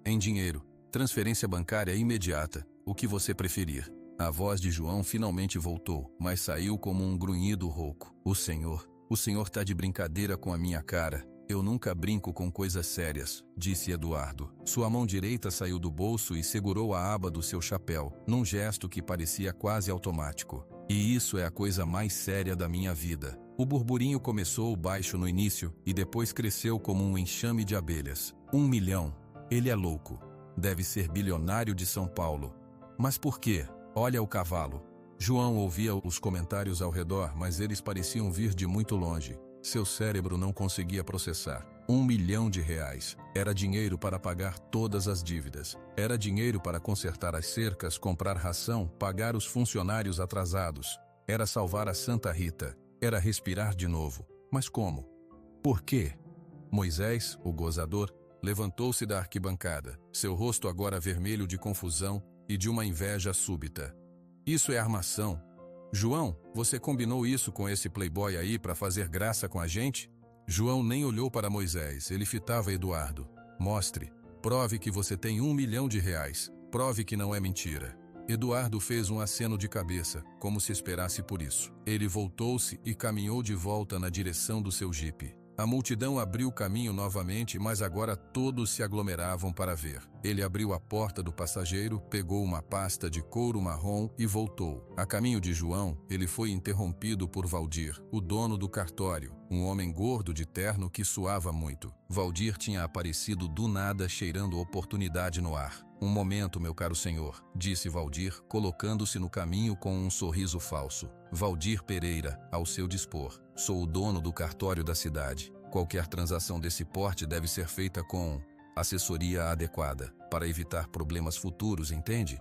em dinheiro. Transferência bancária imediata. O que você preferir. A voz de João finalmente voltou, mas saiu como um grunhido rouco. O senhor tá de brincadeira com a minha cara. Eu nunca brinco com coisas sérias, disse Eduardo. Sua mão direita saiu do bolso e segurou a aba do seu chapéu, num gesto que parecia quase automático. E isso é a coisa mais séria da minha vida. O burburinho começou baixo no início e depois cresceu como um enxame de abelhas. R$1 milhão. Ele é louco. Deve ser bilionário de São Paulo. Mas por quê? Olha o cavalo. João ouvia os comentários ao redor, mas eles pareciam vir de muito longe. Seu cérebro não conseguia processar. R$1 milhão. Era dinheiro para pagar todas as dívidas. Era dinheiro para consertar as cercas, comprar ração, pagar os funcionários atrasados. Era salvar a Santa Rita. Era respirar de novo. Mas como? Por quê? Moisés, o gozador, levantou-se da arquibancada, seu rosto agora vermelho de confusão e de uma inveja súbita. Isso é armação. João, você combinou isso com esse playboy aí para fazer graça com a gente? João nem olhou para Moisés, ele fitava Eduardo. Mostre. Prove que você tem R$1 milhão. Prove que não é mentira. Eduardo fez um aceno de cabeça, como se esperasse por isso. Ele voltou-se e caminhou de volta na direção do seu jipe. A multidão abriu caminho novamente, mas agora todos se aglomeravam para ver. Ele abriu a porta do passageiro, pegou uma pasta de couro marrom e voltou. A caminho de João, ele foi interrompido por Valdir, o dono do cartório, um homem gordo de terno que suava muito. Valdir tinha aparecido do nada cheirando oportunidade no ar. Um momento, meu caro senhor, disse Valdir, colocando-se no caminho com um sorriso falso. Valdir Pereira, ao seu dispor. Sou o dono do cartório da cidade. Qualquer transação desse porte deve ser feita com assessoria adequada, para evitar problemas futuros, entende?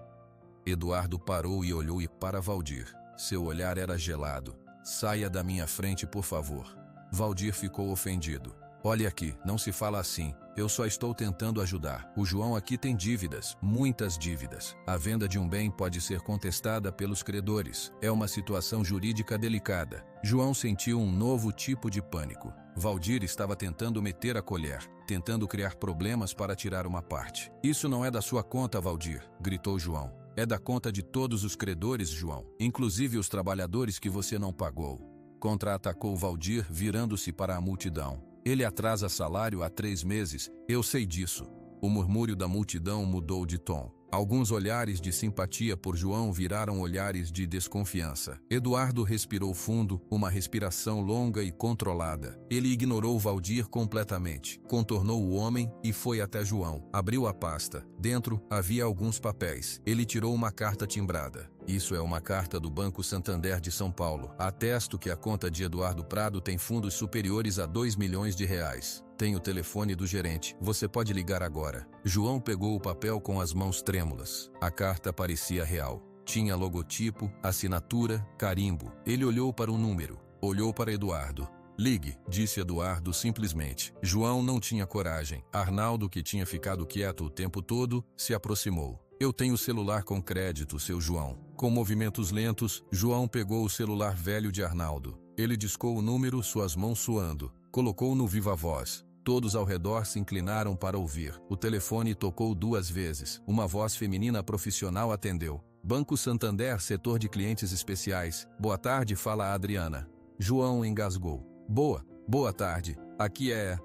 Eduardo parou e olhou para Valdir. Seu olhar era gelado. Saia da minha frente, por favor. Valdir ficou ofendido. Olhe aqui, não se fala assim. Eu só estou tentando ajudar. O João aqui tem dívidas, muitas dívidas. A venda de um bem pode ser contestada pelos credores. É uma situação jurídica delicada. João sentiu um novo tipo de pânico. Valdir estava tentando meter a colher, tentando criar problemas para tirar uma parte. Isso não é da sua conta, Valdir, gritou João. É da conta de todos os credores, João, inclusive os trabalhadores que você não pagou. Contra-atacou Valdir, virando-se para a multidão. Ele atrasa salário há 3 meses, eu sei disso. O murmúrio da multidão mudou de tom. Alguns olhares de simpatia por João viraram olhares de desconfiança. Eduardo respirou fundo, uma respiração longa e controlada. Ele ignorou Valdir completamente. Contornou o homem e foi até João. Abriu a pasta. Dentro havia alguns papéis. Ele tirou uma carta timbrada. Isso é uma carta do Banco Santander de São Paulo. Atesto que a conta de Eduardo Prado tem fundos superiores a 2 milhões de reais. Tem o telefone do gerente. Você pode ligar agora. João pegou o papel com as mãos trêmulas. A carta parecia real. Tinha logotipo, assinatura, carimbo. Ele olhou para o número. Olhou para Eduardo. Ligue, disse Eduardo simplesmente. João não tinha coragem. Arnaldo, que tinha ficado quieto o tempo todo, se aproximou. Eu tenho celular com crédito, seu João. Com movimentos lentos, João pegou o celular velho de Arnaldo. Ele discou o número, suas mãos suando. Colocou no viva voz. Todos ao redor se inclinaram para ouvir. O telefone tocou 2 vezes. Uma voz feminina profissional atendeu. Banco Santander, setor de clientes especiais. Boa tarde, fala a Adriana. João engasgou. Boa tarde. Aqui é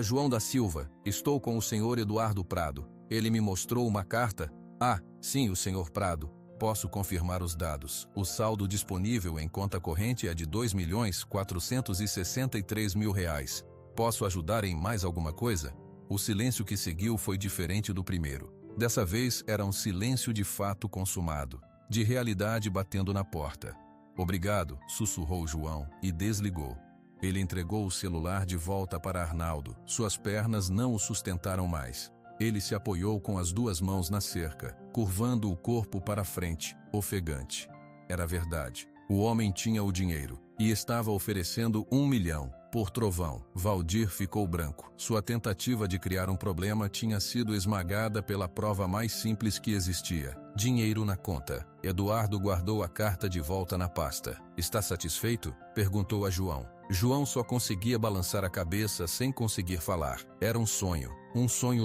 João da Silva. Estou com o senhor Eduardo Prado. Ele me mostrou uma carta. Ah, sim, o senhor Prado. Posso confirmar os dados. O saldo disponível em conta corrente é de R$ 2.463.000 reais. Posso ajudar em mais alguma coisa? O silêncio que seguiu foi diferente do primeiro. Dessa vez era um silêncio de fato consumado, de realidade batendo na porta. Obrigado, sussurrou João e desligou. Ele entregou o celular de volta para Arnaldo. Suas pernas não o sustentaram mais. Ele se apoiou com as 2 mãos na cerca, curvando o corpo para frente, ofegante. Era verdade. O homem tinha o dinheiro e estava oferecendo 1 milhão por trovão. Valdir ficou branco. Sua tentativa de criar um problema tinha sido esmagada pela prova mais simples que existia: dinheiro na conta. Eduardo guardou a carta de volta na pasta. Está satisfeito? Perguntou a João. João só conseguia balançar a cabeça sem conseguir falar. Era um sonho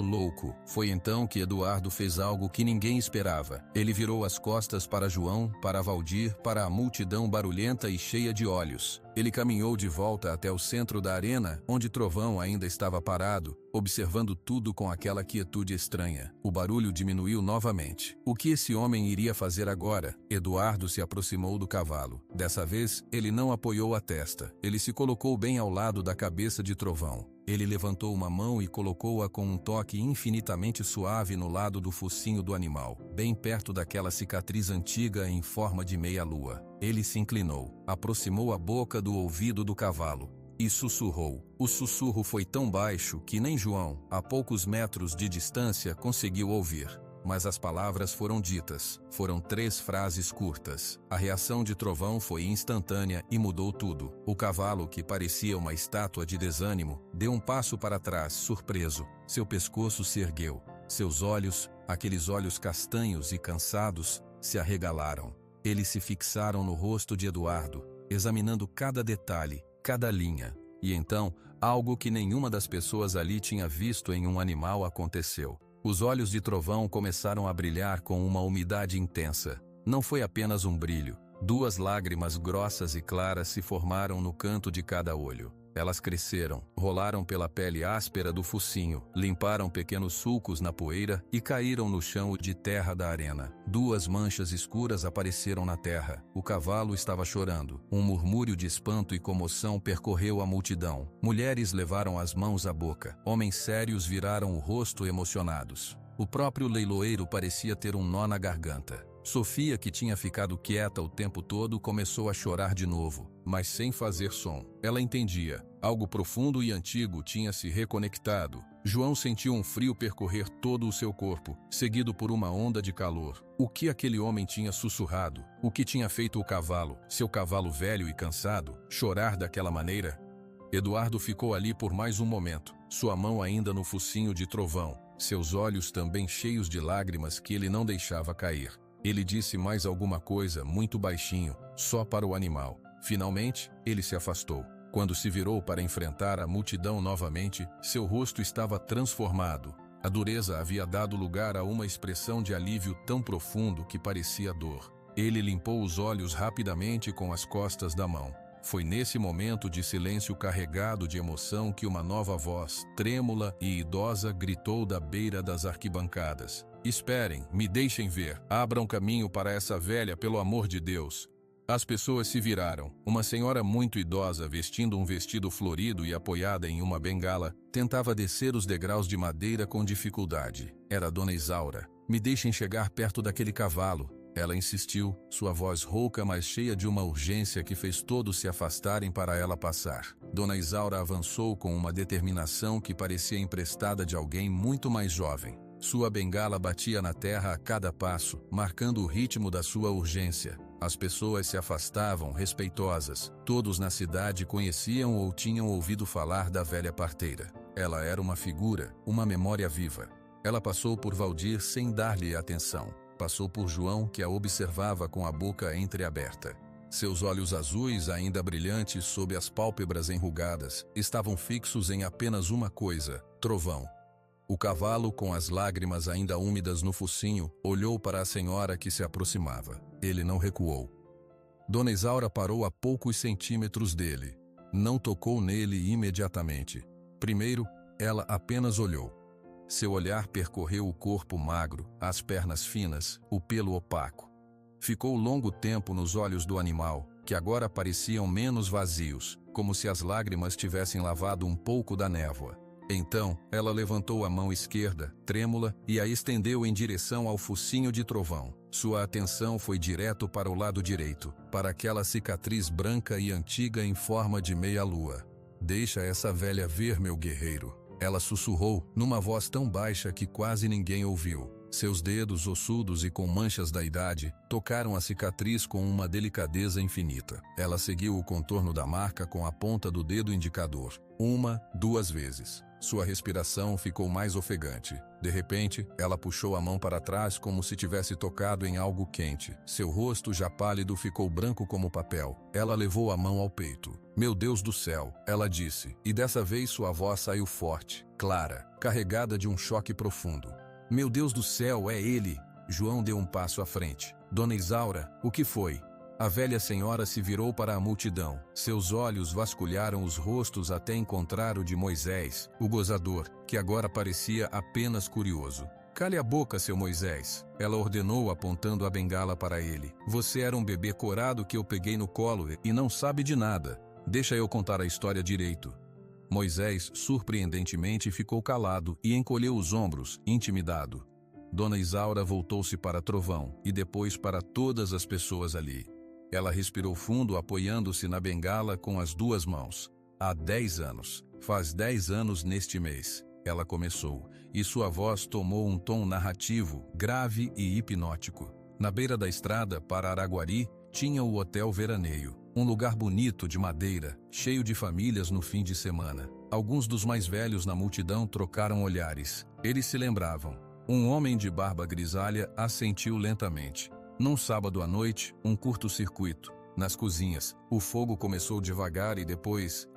louco. Foi então que Eduardo fez algo que ninguém esperava. Ele virou as costas para João, para Valdir, para a multidão barulhenta e cheia de olhos. Ele caminhou de volta até o centro da arena, onde Trovão ainda estava parado, observando tudo com aquela quietude estranha. O barulho diminuiu novamente. O que esse homem iria fazer agora? Eduardo se aproximou do cavalo. Dessa vez, ele não apoiou a testa. Ele se colocou bem ao lado da cabeça de Trovão. Ele levantou uma mão e colocou-a com um toque infinitamente suave no lado do focinho do animal, bem perto daquela cicatriz antiga em forma de meia-lua. Ele se inclinou, aproximou a boca do ouvido do cavalo e sussurrou. O sussurro foi tão baixo que nem João, a poucos metros de distância, conseguiu ouvir. Mas as palavras foram ditas. Foram 3 frases curtas. A reação de Trovão foi instantânea e mudou tudo. O cavalo, que parecia uma estátua de desânimo, deu um passo para trás, surpreso. Seu pescoço se ergueu. Seus olhos, aqueles olhos castanhos e cansados, se arregalaram. Eles se fixaram no rosto de Eduardo, examinando cada detalhe, cada linha. E então, algo que nenhuma das pessoas ali tinha visto em um animal aconteceu. Os olhos de Trovão começaram a brilhar com uma umidade intensa. Não foi apenas um brilho. 2 lágrimas grossas e claras se formaram no canto de cada olho. Elas cresceram, rolaram pela pele áspera do focinho, limparam pequenos sulcos na poeira e caíram no chão de terra da arena. 2 manchas escuras apareceram na terra. O cavalo estava chorando. Um murmúrio de espanto e comoção percorreu a multidão. Mulheres levaram as mãos à boca. Homens sérios viraram o rosto emocionados. O próprio leiloeiro parecia ter um nó na garganta. Sofia, que tinha ficado quieta o tempo todo, começou a chorar de novo, mas sem fazer som. Ela entendia. Algo profundo e antigo tinha se reconectado. João sentiu um frio percorrer todo o seu corpo, seguido por uma onda de calor. O que aquele homem tinha sussurrado? O que tinha feito o cavalo, seu cavalo velho e cansado, chorar daquela maneira? Eduardo ficou ali por mais um momento, sua mão ainda no focinho de Trovão, seus olhos também cheios de lágrimas que ele não deixava cair. Ele disse mais alguma coisa muito baixinho, só para o animal. Finalmente, ele se afastou. Quando se virou para enfrentar a multidão novamente, seu rosto estava transformado. A dureza havia dado lugar a uma expressão de alívio tão profundo que parecia dor. Ele limpou os olhos rapidamente com as costas da mão. Foi nesse momento de silêncio carregado de emoção que uma nova voz, trêmula e idosa, gritou da beira das arquibancadas. Esperem, me deixem ver. Abram caminho para essa velha, pelo amor de Deus. As pessoas se viraram. Uma senhora muito idosa, vestindo um vestido florido e apoiada em uma bengala, tentava descer os degraus de madeira com dificuldade. Era Dona Isaura. Me deixem chegar perto daquele cavalo. Ela insistiu, sua voz rouca, mas cheia de uma urgência que fez todos se afastarem para ela passar. Dona Isaura avançou com uma determinação que parecia emprestada de alguém muito mais jovem. Sua bengala batia na terra a cada passo, marcando o ritmo da sua urgência. As pessoas se afastavam, respeitosas. Todos na cidade conheciam ou tinham ouvido falar da velha parteira. Ela era uma figura, uma memória viva. Ela passou por Valdir sem dar-lhe atenção. Passou por João, que a observava com a boca entreaberta. Seus olhos azuis, ainda brilhantes sob as pálpebras enrugadas, estavam fixos em apenas uma coisa: Trovão. O cavalo, com as lágrimas ainda úmidas no focinho, olhou para a senhora que se aproximava. Ele não recuou. Dona Isaura parou a poucos centímetros dele. Não tocou nele imediatamente. Primeiro, ela apenas olhou. Seu olhar percorreu o corpo magro, as pernas finas, o pelo opaco. Ficou longo tempo nos olhos do animal, que agora pareciam menos vazios, como se as lágrimas tivessem lavado um pouco da névoa. Então, ela levantou a mão esquerda, trêmula, e a estendeu em direção ao focinho de Trovão. Sua atenção foi direto para o lado direito, para aquela cicatriz branca e antiga em forma de meia-lua. Deixa essa velha ver, meu guerreiro. Ela sussurrou, numa voz tão baixa que quase ninguém ouviu. Seus dedos ossudos e com manchas da idade tocaram a cicatriz com uma delicadeza infinita. Ela seguiu o contorno da marca com a ponta do dedo indicador. 1, 2 vezes. Sua respiração ficou mais ofegante. De repente, ela puxou a mão para trás como se tivesse tocado em algo quente. Seu rosto, já pálido, ficou branco como papel. Ela levou a mão ao peito. Meu Deus do céu, ela disse, e dessa vez sua voz saiu forte, clara, carregada de um choque profundo. Meu Deus do céu, é ele! João deu um passo à frente. Dona Isaura, o que foi? A velha senhora se virou para a multidão. Seus olhos vasculharam os rostos até encontrar o de Moisés, o gozador, que agora parecia apenas curioso. Cale a boca, seu Moisés, ela ordenou apontando a bengala para ele. Você era um bebê corado que eu peguei no colo e não sabe de nada. Deixa eu contar a história direito. Moisés, surpreendentemente, ficou calado e encolheu os ombros, intimidado. Dona Isaura voltou-se para Trovão e depois para todas as pessoas ali. Ela respirou fundo, apoiando-se na bengala com as 2 mãos. Há 10 anos. Faz 10 anos neste mês. Ela começou, e sua voz tomou um tom narrativo, grave e hipnótico. Na beira da estrada para Araguari, tinha o Hotel Veraneio. Um lugar bonito de madeira, cheio de famílias no fim de semana. Alguns dos mais velhos na multidão trocaram olhares. Eles se lembravam. Um homem de barba grisalha assentiu lentamente. Num sábado à noite, um curto-circuito. Nas cozinhas, o fogo começou devagar e depois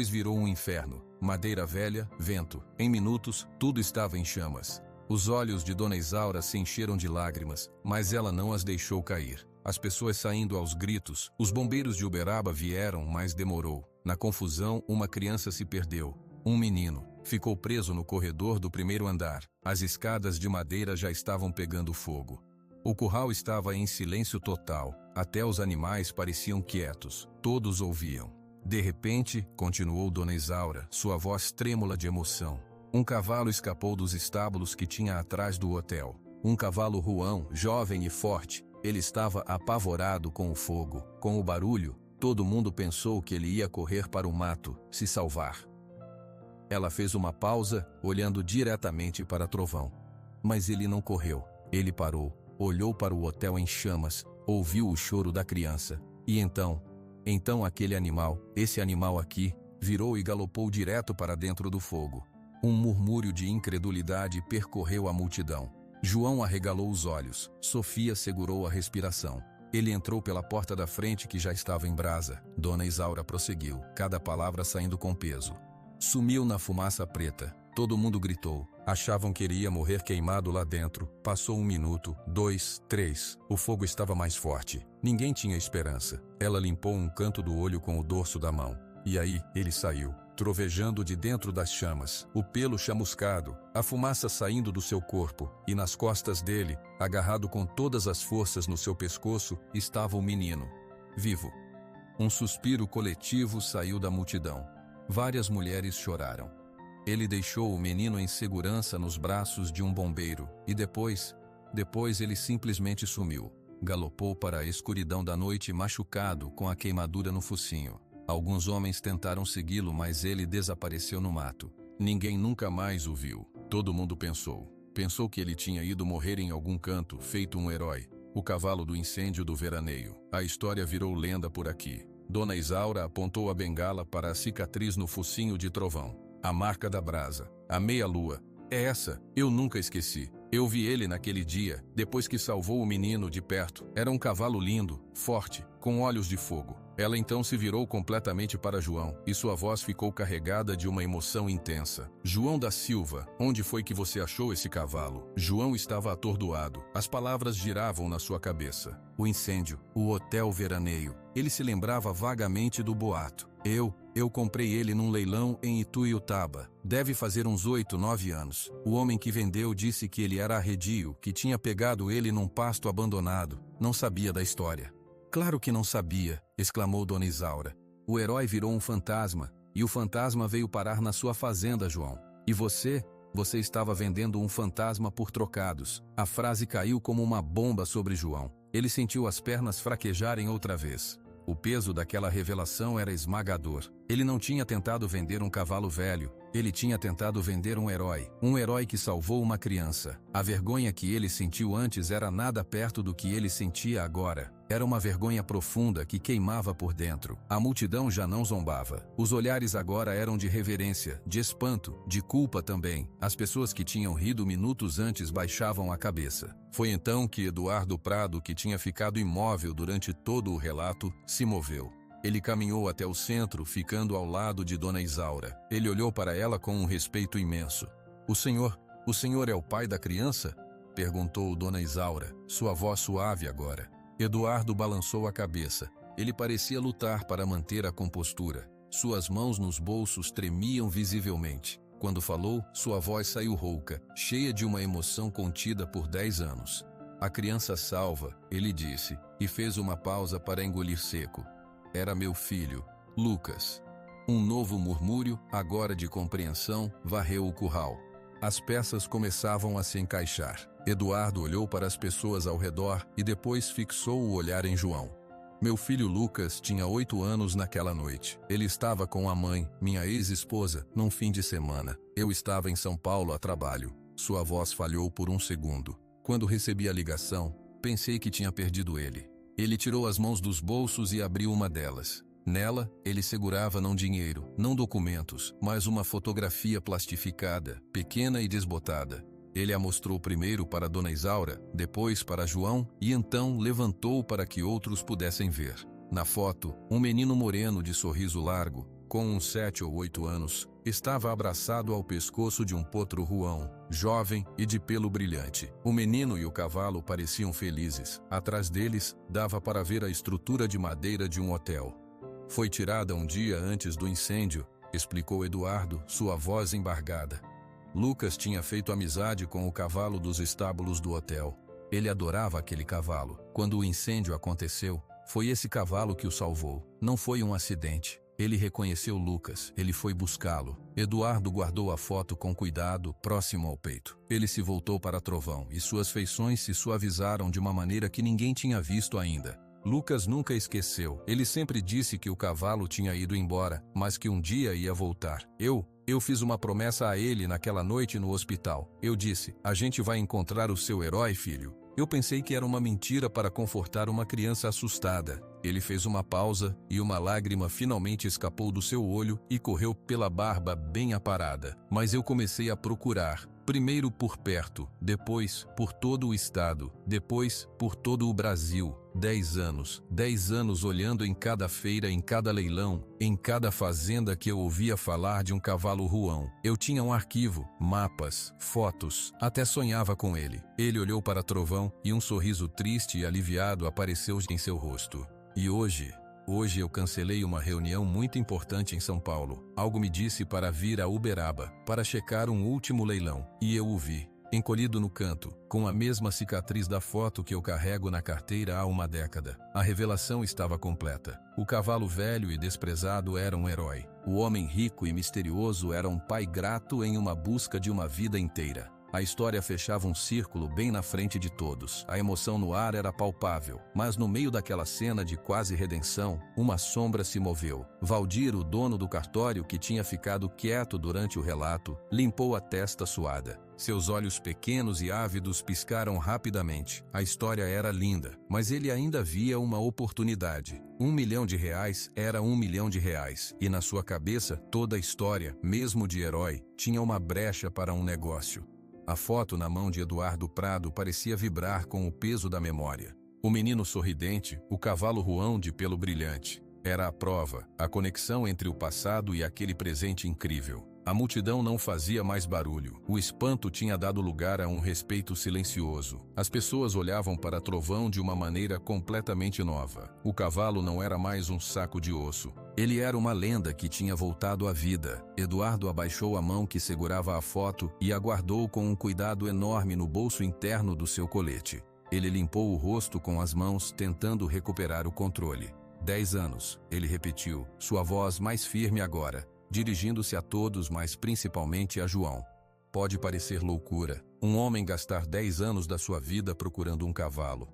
virou um inferno. Madeira velha, vento. Em minutos, tudo estava em chamas. Os olhos de Dona Isaura se encheram de lágrimas, mas ela não as deixou cair. As pessoas saindo aos gritos. Os bombeiros de Uberaba vieram, mas demorou. Na confusão, uma criança se perdeu. Um menino ficou preso no corredor do primeiro andar. As escadas de madeira já estavam pegando fogo. O curral estava em silêncio total. Até os animais pareciam quietos. Todos ouviam. De repente, continuou Dona Isaura, sua voz trêmula de emoção. Um cavalo escapou dos estábulos que tinha atrás do hotel. Um cavalo ruão, jovem e forte. Ele estava apavorado com o fogo. Com o barulho, todo mundo pensou que ele ia correr para o mato, se salvar. Ela fez uma pausa, olhando diretamente para Trovão. Mas ele não correu. Ele parou, olhou para o hotel em chamas, ouviu o choro da criança. E então aquele animal, esse animal aqui, virou e galopou direto para dentro do fogo. Um murmúrio de incredulidade percorreu a multidão. João arregalou os olhos. Sofia segurou a respiração. Ele entrou pela porta da frente que já estava em brasa. Dona Isaura prosseguiu, cada palavra saindo com peso. Sumiu na fumaça preta. Todo mundo gritou. Achavam que ele ia morrer queimado lá dentro. Passou 1 minuto, 2, 3. O fogo estava mais forte. Ninguém tinha esperança. Ela limpou um canto do olho com o dorso da mão. E aí, ele saiu, trovejando de dentro das chamas, o pelo chamuscado, a fumaça saindo do seu corpo, e nas costas dele, agarrado com todas as forças no seu pescoço, estava o menino, vivo. Um suspiro coletivo saiu da multidão. Várias mulheres choraram. Ele deixou o menino em segurança nos braços de um bombeiro, e depois ele simplesmente sumiu. Galopou para a escuridão da noite machucado com a queimadura no focinho. Alguns homens tentaram segui-lo, mas ele desapareceu no mato. Ninguém nunca mais o viu. Todo mundo pensou que ele tinha ido morrer em algum canto, feito um herói. O cavalo do incêndio do veraneio. A história virou lenda por aqui. Dona Isaura apontou a bengala para a cicatriz no focinho de Trovão. A marca da brasa. A meia-lua. É essa, eu nunca esqueci. Eu vi ele naquele dia, depois que salvou o menino de perto. Era um cavalo lindo, forte, com olhos de fogo. Ela então se virou completamente para João, e sua voz ficou carregada de uma emoção intensa. João da Silva, onde foi que você achou esse cavalo? João estava atordoado. As palavras giravam na sua cabeça. O incêndio, o hotel veraneio. Ele se lembrava vagamente do boato. Eu comprei ele num leilão em Ituiutaba. Deve fazer uns 8, 9 anos. O homem que vendeu disse que ele era arredio, que tinha pegado ele num pasto abandonado. Não sabia da história. Claro que não sabia, exclamou Dona Isaura. O herói virou um fantasma, e o fantasma veio parar na sua fazenda, João. E você estava vendendo um fantasma por trocados. A frase caiu como uma bomba sobre João. Ele sentiu as pernas fraquejarem outra vez. O peso daquela revelação era esmagador. Ele não tinha tentado vender um cavalo velho. Ele tinha tentado vender um herói que salvou uma criança. A vergonha que ele sentiu antes era nada perto do que ele sentia agora. Era uma vergonha profunda que queimava por dentro. A multidão já não zombava. Os olhares agora eram de reverência, de espanto, de culpa também. As pessoas que tinham rido minutos antes baixavam a cabeça. Foi então que Eduardo Prado, que tinha ficado imóvel durante todo o relato, se moveu. Ele caminhou até o centro, ficando ao lado de Dona Isaura. Ele olhou para ela com um respeito imenso. O senhor é o pai da criança? Perguntou Dona Isaura, sua voz suave agora. Eduardo balançou a cabeça. Ele parecia lutar para manter a compostura. Suas mãos nos bolsos tremiam visivelmente. Quando falou, sua voz saiu rouca, cheia de uma emoção contida por 10 anos. A criança salva, ele disse, e fez uma pausa para engolir seco. Era meu filho, Lucas. Um novo murmúrio, agora de compreensão, varreu o curral. As peças começavam a se encaixar. Eduardo olhou para as pessoas ao redor e depois fixou o olhar em João. Meu filho Lucas tinha 8 anos naquela noite. Ele estava com a mãe, minha ex-esposa, num fim de semana. Eu estava em São Paulo a trabalho. Sua voz falhou por um segundo. Quando recebi a ligação, pensei que tinha perdido ele. Ele tirou as mãos dos bolsos e abriu uma delas. Nela, ele segurava não dinheiro, não documentos, mas uma fotografia plastificada, pequena e desbotada. Ele a mostrou primeiro para Dona Isaura, depois para João e então levantou para que outros pudessem ver. Na foto, um menino moreno de sorriso largo, com uns 7 ou 8 anos, estava abraçado ao pescoço de um potro ruão, jovem e de pelo brilhante. O menino e o cavalo pareciam felizes. Atrás deles, dava para ver a estrutura de madeira de um hotel. Foi tirada um dia antes do incêndio, explicou Eduardo, sua voz embargada. Lucas tinha feito amizade com o cavalo dos estábulos do hotel. Ele adorava aquele cavalo. Quando o incêndio aconteceu, foi esse cavalo que o salvou. Não foi um acidente. Ele reconheceu Lucas, ele foi buscá-lo. Eduardo guardou a foto com cuidado, próximo ao peito. Ele se voltou para Trovão e suas feições se suavizaram de uma maneira que ninguém tinha visto ainda. Lucas nunca esqueceu. Ele sempre disse que o cavalo tinha ido embora, mas que um dia ia voltar. Eu fiz uma promessa a ele naquela noite no hospital. Eu disse: a gente vai encontrar o seu herói, filho. Eu pensei que era uma mentira para confortar uma criança assustada. Ele fez uma pausa e uma lágrima finalmente escapou do seu olho e correu pela barba bem aparada. Mas eu comecei a procurar. Primeiro por perto, depois por todo o estado, depois por todo o Brasil. 10 anos olhando em cada feira, em cada leilão, em cada fazenda que eu ouvia falar de um cavalo ruão. Eu tinha um arquivo, mapas, fotos, até sonhava com ele. Ele olhou para Trovão e um sorriso triste e aliviado apareceu em seu rosto. E hoje eu cancelei uma reunião muito importante em São Paulo. Algo me disse para vir a Uberaba, para checar um último leilão. E eu o vi, encolhido no canto, com a mesma cicatriz da foto que eu carrego na carteira há uma década. A revelação estava completa. O cavalo velho e desprezado era um herói. O homem rico e misterioso era um pai grato em uma busca de uma vida inteira. A história fechava um círculo bem na frente de todos. A emoção no ar era palpável, mas no meio daquela cena de quase redenção, uma sombra se moveu. Valdir, o dono do cartório, que tinha ficado quieto durante o relato, limpou a testa suada. Seus olhos pequenos e ávidos piscaram rapidamente. A história era linda, mas ele ainda via uma oportunidade. R$1 milhão era R$1 milhão, e na sua cabeça toda a história, mesmo de herói, tinha uma brecha para um negócio. A foto na mão de Eduardo Prado parecia vibrar com o peso da memória. O menino sorridente, o cavalo ruão de pelo brilhante. Era a prova, a conexão entre o passado e aquele presente incrível. A multidão não fazia mais barulho. O espanto tinha dado lugar a um respeito silencioso. As pessoas olhavam para Trovão de uma maneira completamente nova. O cavalo não era mais um saco de osso. Ele era uma lenda que tinha voltado à vida. Eduardo abaixou a mão que segurava a foto e a guardou com um cuidado enorme no bolso interno do seu colete. Ele limpou o rosto com as mãos, tentando recuperar o controle. 10 anos, ele repetiu, sua voz mais firme agora, dirigindo-se a todos, mas principalmente a João. Pode parecer loucura, um homem gastar 10 anos da sua vida procurando um cavalo.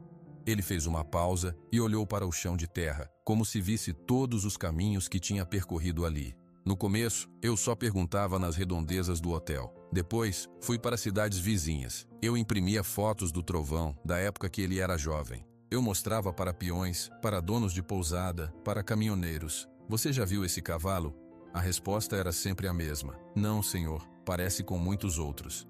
Ele fez uma pausa e olhou para o chão de terra, como se visse todos os caminhos que tinha percorrido ali. No começo, eu só perguntava nas redondezas do hotel. Depois, fui para cidades vizinhas. Eu imprimia fotos do Trovão, da época que ele era jovem. Eu mostrava para peões, para donos de pousada, para caminhoneiros. Você já viu esse cavalo? A resposta era sempre a mesma. Não, senhor, parece com muitos outros.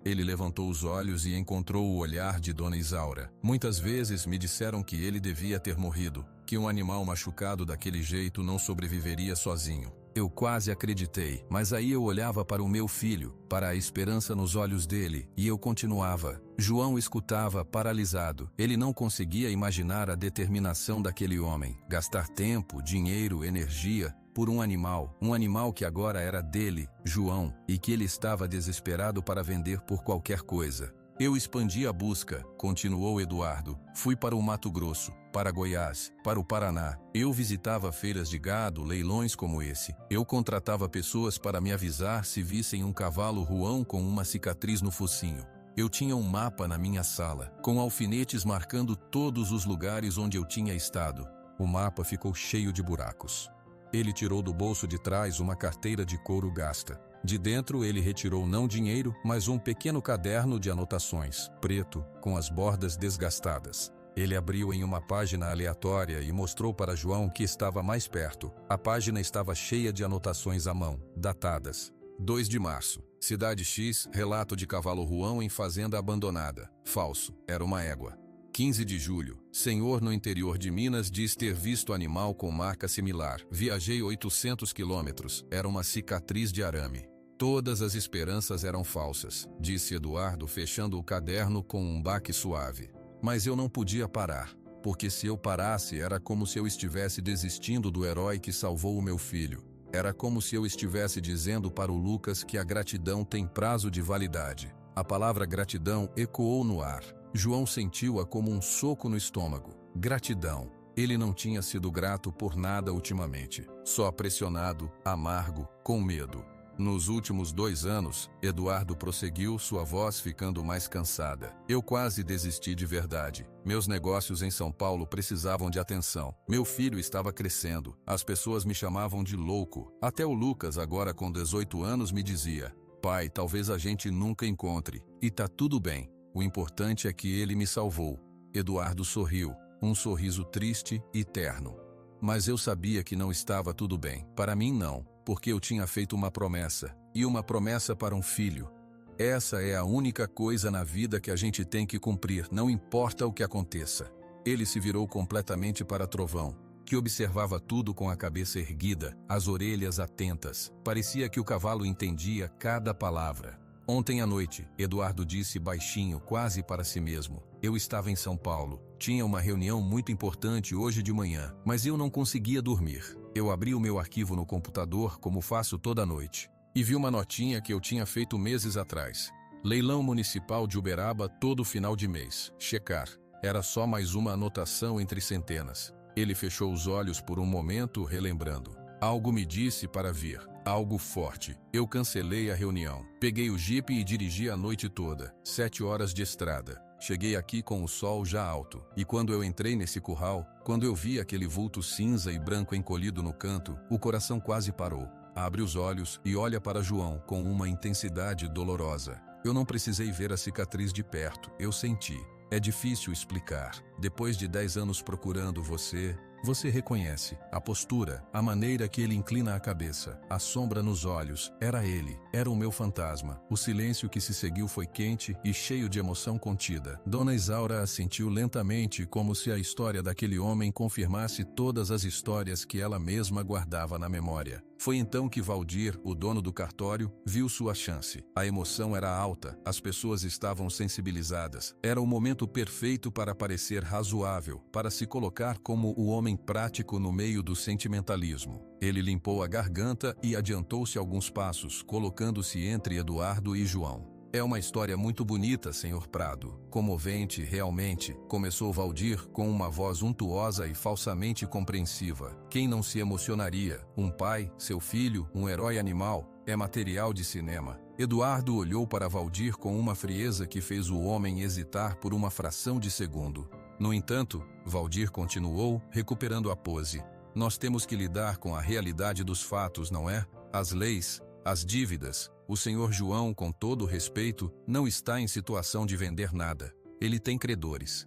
Ele levantou os olhos e encontrou o olhar de Dona Isaura. Muitas vezes me disseram que ele devia ter morrido, que um animal machucado daquele jeito não sobreviveria sozinho. Eu quase acreditei, mas aí eu olhava para o meu filho, para a esperança nos olhos dele, e eu continuava. João escutava, paralisado. Ele não conseguia imaginar a determinação daquele homem. Gastar tempo, dinheiro, energia por um animal que agora era dele, João, e que ele estava desesperado para vender por qualquer coisa. Eu expandi a busca, continuou Eduardo. Fui para o Mato Grosso, para Goiás, para o Paraná. Eu visitava feiras de gado, leilões como esse. Eu contratava pessoas para me avisar se vissem um cavalo ruão com uma cicatriz no focinho. Eu tinha um mapa na minha sala, com alfinetes marcando todos os lugares onde eu tinha estado. O mapa ficou cheio de buracos. Ele tirou do bolso de trás uma carteira de couro gasta. De dentro ele retirou não dinheiro, mas um pequeno caderno de anotações, preto, com as bordas desgastadas. Ele abriu em uma página aleatória e mostrou para João que estava mais perto. A página estava cheia de anotações à mão, datadas. 2 de março. Cidade X, relato de cavalo ruão em fazenda abandonada. Falso, era uma égua. 15 de julho. Senhor no interior de Minas diz ter visto animal com marca similar. Viajei 800 quilômetros. Era uma cicatriz de arame. Todas as esperanças eram falsas, disse Eduardo, fechando o caderno com um baque suave. Mas eu não podia parar, porque se eu parasse era como se eu estivesse desistindo do herói que salvou o meu filho. Era como se eu estivesse dizendo para o Lucas que a gratidão tem prazo de validade. A palavra gratidão ecoou no ar. João sentiu-a como um soco no estômago. Gratidão. Ele não tinha sido grato por nada ultimamente, só pressionado, amargo, com medo. Nos últimos 2 anos, Eduardo prosseguiu, sua voz ficando mais cansada. Eu quase desisti de verdade. Meus negócios em São Paulo precisavam de atenção. Meu filho estava crescendo. As pessoas me chamavam de louco. Até o Lucas, agora com 18 anos, me dizia: pai, talvez a gente nunca encontre. E tá tudo bem. O importante é que ele me salvou. Eduardo sorriu, um sorriso triste e terno. Mas eu sabia que não estava tudo bem. Para mim não, porque eu tinha feito uma promessa, e uma promessa para um filho. Essa é a única coisa na vida que a gente tem que cumprir, não importa o que aconteça. Ele se virou completamente para Trovão, que observava tudo com a cabeça erguida, as orelhas atentas. Parecia que o cavalo entendia cada palavra. Ontem à noite, Eduardo disse baixinho, quase para si mesmo: eu estava em São Paulo. Tinha uma reunião muito importante hoje de manhã, mas eu não conseguia dormir. Eu abri o meu arquivo no computador, como faço toda noite, e vi uma notinha que eu tinha feito meses atrás. Leilão municipal de Uberaba todo final de mês. Checar. Era só mais uma anotação entre centenas. Ele fechou os olhos por um momento, relembrando. Algo me disse para vir. Algo forte. Eu cancelei a reunião. Peguei o jipe e dirigi a noite toda. 7 horas de estrada. Cheguei aqui com o sol já alto. E quando eu entrei nesse curral, quando eu vi aquele vulto cinza e branco encolhido no canto, o coração quase parou. Abre os olhos e olha para João com uma intensidade dolorosa. Eu não precisei ver a cicatriz de perto, eu senti. É difícil explicar. Depois de 10 anos procurando você reconhece a postura, a maneira que ele inclina a cabeça, a sombra nos olhos. Era ele, era o meu fantasma. O silêncio que se seguiu foi quente e cheio de emoção contida. Dona Isaura assentiu lentamente, como se a história daquele homem confirmasse todas as histórias que ela mesma guardava na memória. Foi então que Valdir, o dono do cartório, viu sua chance. A emoção era alta, as pessoas estavam sensibilizadas. Era o momento perfeito para parecer razoável, para se colocar como o homem prático no meio do sentimentalismo. Ele limpou a garganta e adiantou-se alguns passos, colocando-se entre Eduardo e João. É uma história muito bonita, senhor Prado. Comovente, realmente, começou Valdir com uma voz untuosa e falsamente compreensiva. Quem não se emocionaria? Um pai, seu filho, um herói animal, é material de cinema. Eduardo olhou para Valdir com uma frieza que fez o homem hesitar por uma fração de segundo. No entanto, Valdir continuou, recuperando a pose. Nós temos que lidar com a realidade dos fatos, não é? As leis, as dívidas. O senhor João, com todo respeito, não está em situação de vender nada. Ele tem credores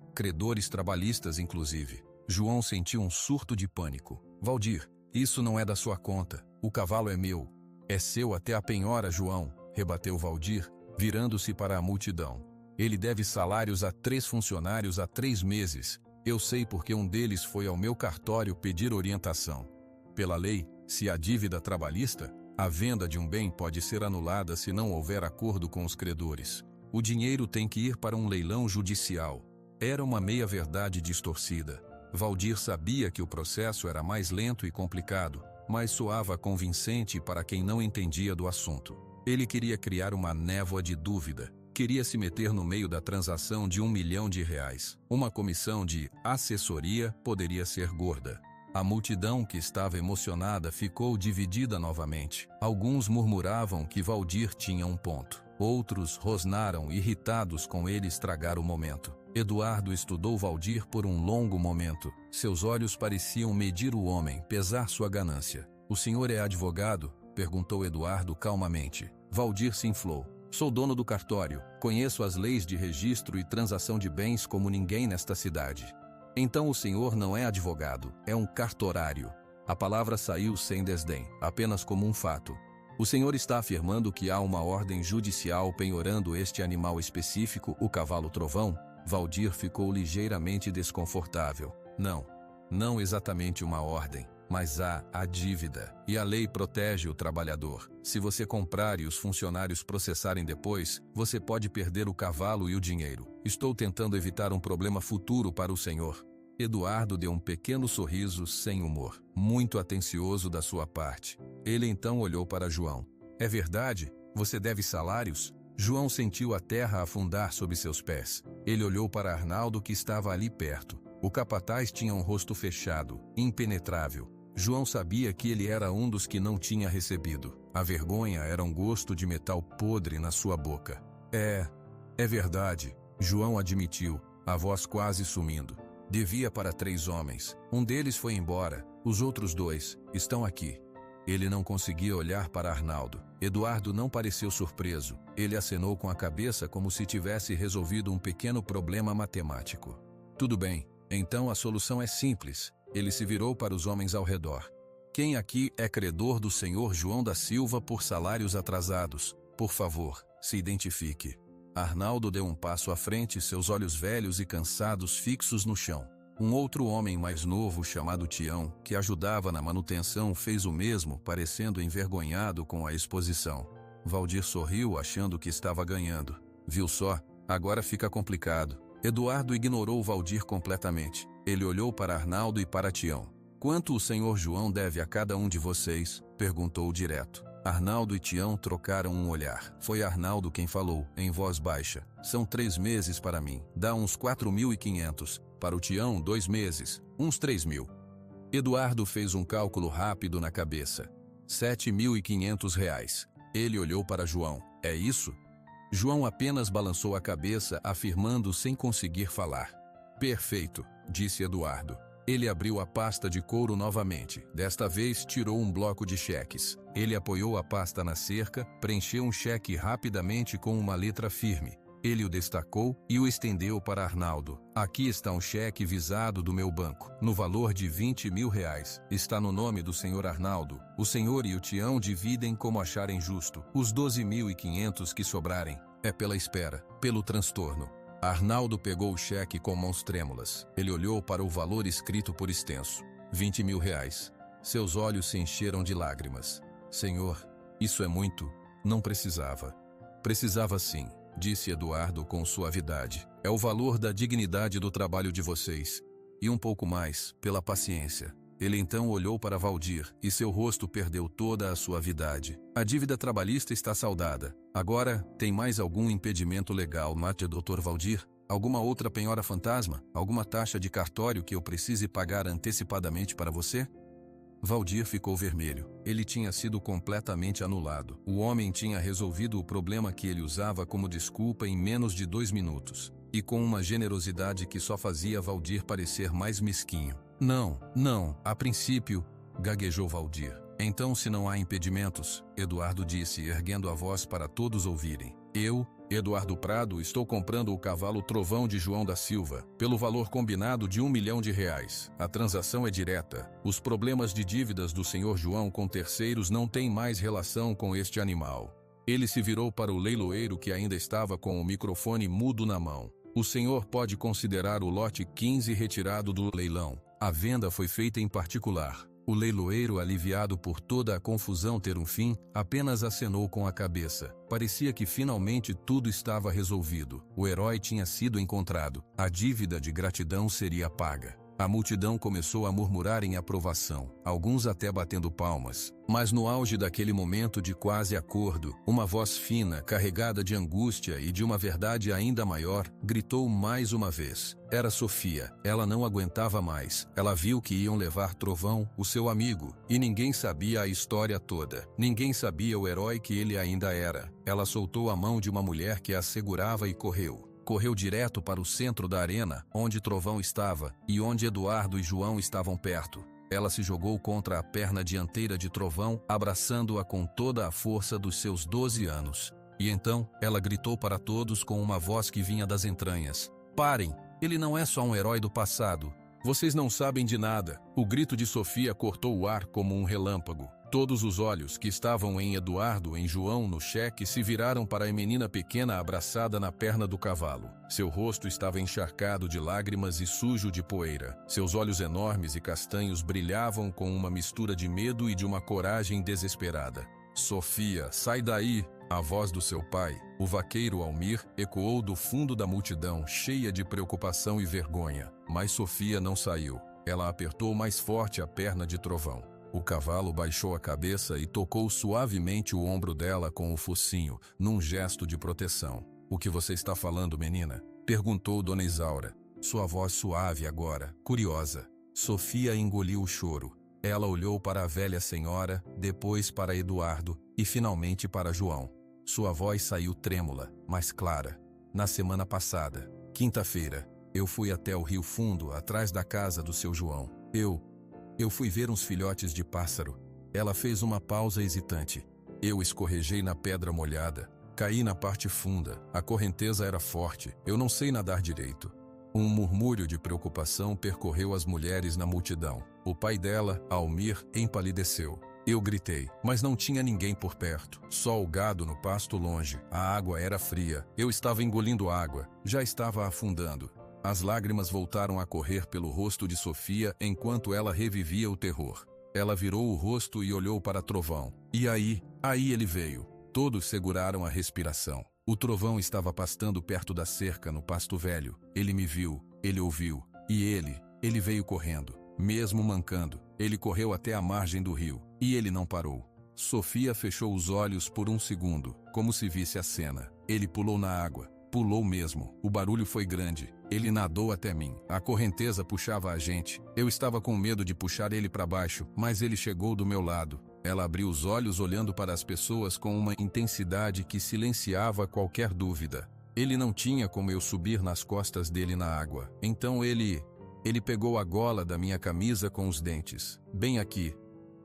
trabalhistas inclusive. João sentiu um surto de pânico. Valdir, isso não é da sua conta. O cavalo é meu. É seu até a penhora, João, rebateu Valdir, virando-se para a multidão. Ele deve salários a 3 funcionários há 3 meses. Eu sei porque um deles foi ao meu cartório pedir orientação. Pela lei, se há dívida trabalhista, a venda de um bem pode ser anulada se não houver acordo com os credores. O dinheiro tem que ir para um leilão judicial. Era uma meia-verdade distorcida. Valdir sabia que o processo era mais lento e complicado, mas soava convincente para quem não entendia do assunto. Ele queria criar uma névoa de dúvida. Queria se meter no meio da transação de R$1 milhão. Uma comissão de assessoria poderia ser gorda. A multidão que estava emocionada ficou dividida novamente. Alguns murmuravam que Valdir tinha um ponto. Outros rosnaram, irritados com ele estragar o momento. Eduardo estudou Valdir por um longo momento. Seus olhos pareciam medir o homem, pesar sua ganância. "O senhor é advogado?" perguntou Eduardo calmamente. Valdir se inflou. "Sou dono do cartório. Conheço as leis de registro e transação de bens como ninguém nesta cidade." "Então o senhor não é advogado, é um cartorário." A palavra saiu sem desdém, apenas como um fato. "O senhor está afirmando que há uma ordem judicial penhorando este animal específico, o cavalo Trovão?" Valdir ficou ligeiramente desconfortável. Não exatamente uma ordem. Mas há a dívida, e a lei protege o trabalhador. Se você comprar e os funcionários processarem depois, você pode perder o cavalo e o dinheiro. Estou tentando evitar um problema futuro para o senhor." Eduardo deu um pequeno sorriso sem humor, muito atencioso da sua parte. Ele então olhou para João. "É verdade? Você deve salários?" João sentiu a terra afundar sob seus pés. Ele olhou para Arnaldo, que estava ali perto. O capataz tinha um rosto fechado, impenetrável. João sabia que ele era um dos que não tinha recebido. A vergonha era um gosto de metal podre na sua boca. É verdade, João admitiu, a voz quase sumindo. Devia para 3 homens. Um deles foi embora. Os outros 2 estão aqui. Ele não conseguia olhar para Arnaldo. Eduardo não pareceu surpreso. Ele acenou com a cabeça como se tivesse resolvido um pequeno problema matemático. Tudo bem, então a solução é simples. Ele se virou para os homens ao redor. Quem aqui é credor do senhor João da Silva por salários atrasados? Por favor, se identifique. Arnaldo deu um passo à frente, seus olhos velhos e cansados fixos no chão. Um outro homem mais novo, chamado Tião, que ajudava na manutenção, fez o mesmo, parecendo envergonhado com a exposição. Valdir sorriu, achando que estava ganhando. Viu só? Agora fica complicado. Eduardo ignorou Valdir completamente. Ele olhou para Arnaldo e para Tião. Quanto o senhor João deve a cada um de vocês? Perguntou direto. Arnaldo e Tião trocaram um olhar. Foi Arnaldo quem falou, em voz baixa. São 3 meses para mim. Dá uns 4.500. Para o Tião, 2 meses. Uns 3.000. Eduardo fez um cálculo rápido na cabeça. 7.500 reais. Ele olhou para João. É isso? João apenas balançou a cabeça, afirmando sem conseguir falar. Perfeito, disse Eduardo. Ele abriu a pasta de couro novamente. Desta vez, tirou um bloco de cheques. Ele apoiou a pasta na cerca, preencheu um cheque rapidamente com uma letra firme. Ele o destacou e o estendeu para Arnaldo. Aqui está um cheque visado do meu banco, no valor de 20.000 reais. Está no nome do senhor Arnaldo. O senhor e o Tião dividem como acharem justo. Os 12.500 que sobrarem. É pela espera, pelo transtorno. Arnaldo pegou o cheque com mãos trêmulas. Ele olhou para o valor escrito por extenso. 20.000 reais. Seus olhos se encheram de lágrimas. Senhor, isso é muito. Não precisava. Precisava sim, disse Eduardo com suavidade. É o valor da dignidade do trabalho de vocês. E um pouco mais, pela paciência. Ele então olhou para Valdir, e seu rosto perdeu toda a suavidade. A dívida trabalhista está saldada. Agora, tem mais algum impedimento legal, mate Dr. Valdir? Alguma outra penhora fantasma? Alguma taxa de cartório que eu precise pagar antecipadamente para você? Valdir ficou vermelho. Ele tinha sido completamente anulado. O homem tinha resolvido o problema que ele usava como desculpa em menos de 2 minutos. E com uma generosidade que só fazia Valdir parecer mais mesquinho. Não, a princípio, gaguejou Valdir. Então, se não há impedimentos, Eduardo disse, erguendo a voz para todos ouvirem. Eu, Eduardo Prado, estou comprando o cavalo Trovão de João da Silva, pelo valor combinado de 1 milhão de reais. A transação é direta. Os problemas de dívidas do senhor João com terceiros não têm mais relação com este animal. Ele se virou para o leiloeiro que ainda estava com o microfone mudo na mão. O senhor pode considerar o lote 15 retirado do leilão. A venda foi feita em particular. O leiloeiro, aliviado por toda a confusão ter um fim, apenas acenou com a cabeça. Parecia que finalmente tudo estava resolvido. O herói tinha sido encontrado. A dívida de gratidão seria paga. A multidão começou a murmurar em aprovação, alguns até batendo palmas. Mas no auge daquele momento de quase acordo, uma voz fina, carregada de angústia e de uma verdade ainda maior, gritou mais uma vez. Era Sofia. Ela não aguentava mais. Ela viu que iam levar Trovão, o seu amigo, e ninguém sabia a história toda. Ninguém sabia o herói que ele ainda era. Ela soltou a mão de uma mulher que a segurava e correu. Correu direto para o centro da arena, onde Trovão estava, e onde Eduardo e João estavam perto. Ela se jogou contra a perna dianteira de Trovão, abraçando-a com toda a força dos seus 12 anos. E então, ela gritou para todos com uma voz que vinha das entranhas. Parem! Ele não é só um herói do passado. Vocês não sabem de nada. O grito de Sofia cortou o ar como um relâmpago. Todos os olhos que estavam em Eduardo, em João, no cheque, se viraram para a menina pequena abraçada na perna do cavalo. Seu rosto estava encharcado de lágrimas e sujo de poeira. Seus olhos enormes e castanhos brilhavam com uma mistura de medo e de uma coragem desesperada. Sofia, sai daí! A voz do seu pai, o vaqueiro Almir, ecoou do fundo da multidão, cheia de preocupação e vergonha. Mas Sofia não saiu. Ela apertou mais forte a perna de Trovão. O cavalo baixou a cabeça e tocou suavemente o ombro dela com o focinho, num gesto de proteção. O que você está falando, menina? Perguntou Dona Isaura. Sua voz suave agora, curiosa. Sofia engoliu o choro. Ela olhou para a velha senhora, depois para Eduardo e finalmente para João. Sua voz saiu trêmula, mas clara. Na semana passada, quinta-feira, eu fui até o Rio Fundo, atrás da casa do seu João. Eu fui ver uns filhotes de pássaro. Ela fez uma pausa hesitante. Eu escorreguei na pedra molhada. Caí na parte funda. A correnteza era forte. Eu não sei nadar direito. Um murmúrio de preocupação percorreu as mulheres na multidão. O pai dela, Almir, empalideceu. Eu gritei, mas não tinha ninguém por perto. Só o gado no pasto longe. A água era fria. Eu estava engolindo água. Já estava afundando. As lágrimas voltaram a correr pelo rosto de Sofia enquanto ela revivia o terror. Ela virou o rosto e olhou para Trovão. E aí ele veio. Todos seguraram a respiração. O Trovão estava pastando perto da cerca no pasto velho. Ele me viu, ele ouviu. E ele veio correndo. Mesmo mancando, ele correu até a margem do rio. E ele não parou. Sofia fechou os olhos por um segundo, como se visse a cena. Ele pulou na água. Pulou mesmo. O barulho foi grande. Ele nadou até mim. A correnteza puxava a gente. Eu estava com medo de puxar ele para baixo, mas ele chegou do meu lado. Ela abriu os olhos olhando para as pessoas com uma intensidade que silenciava qualquer dúvida. Ele não tinha como eu subir nas costas dele na água. Então ele pegou a gola da minha camisa com os dentes. Bem aqui.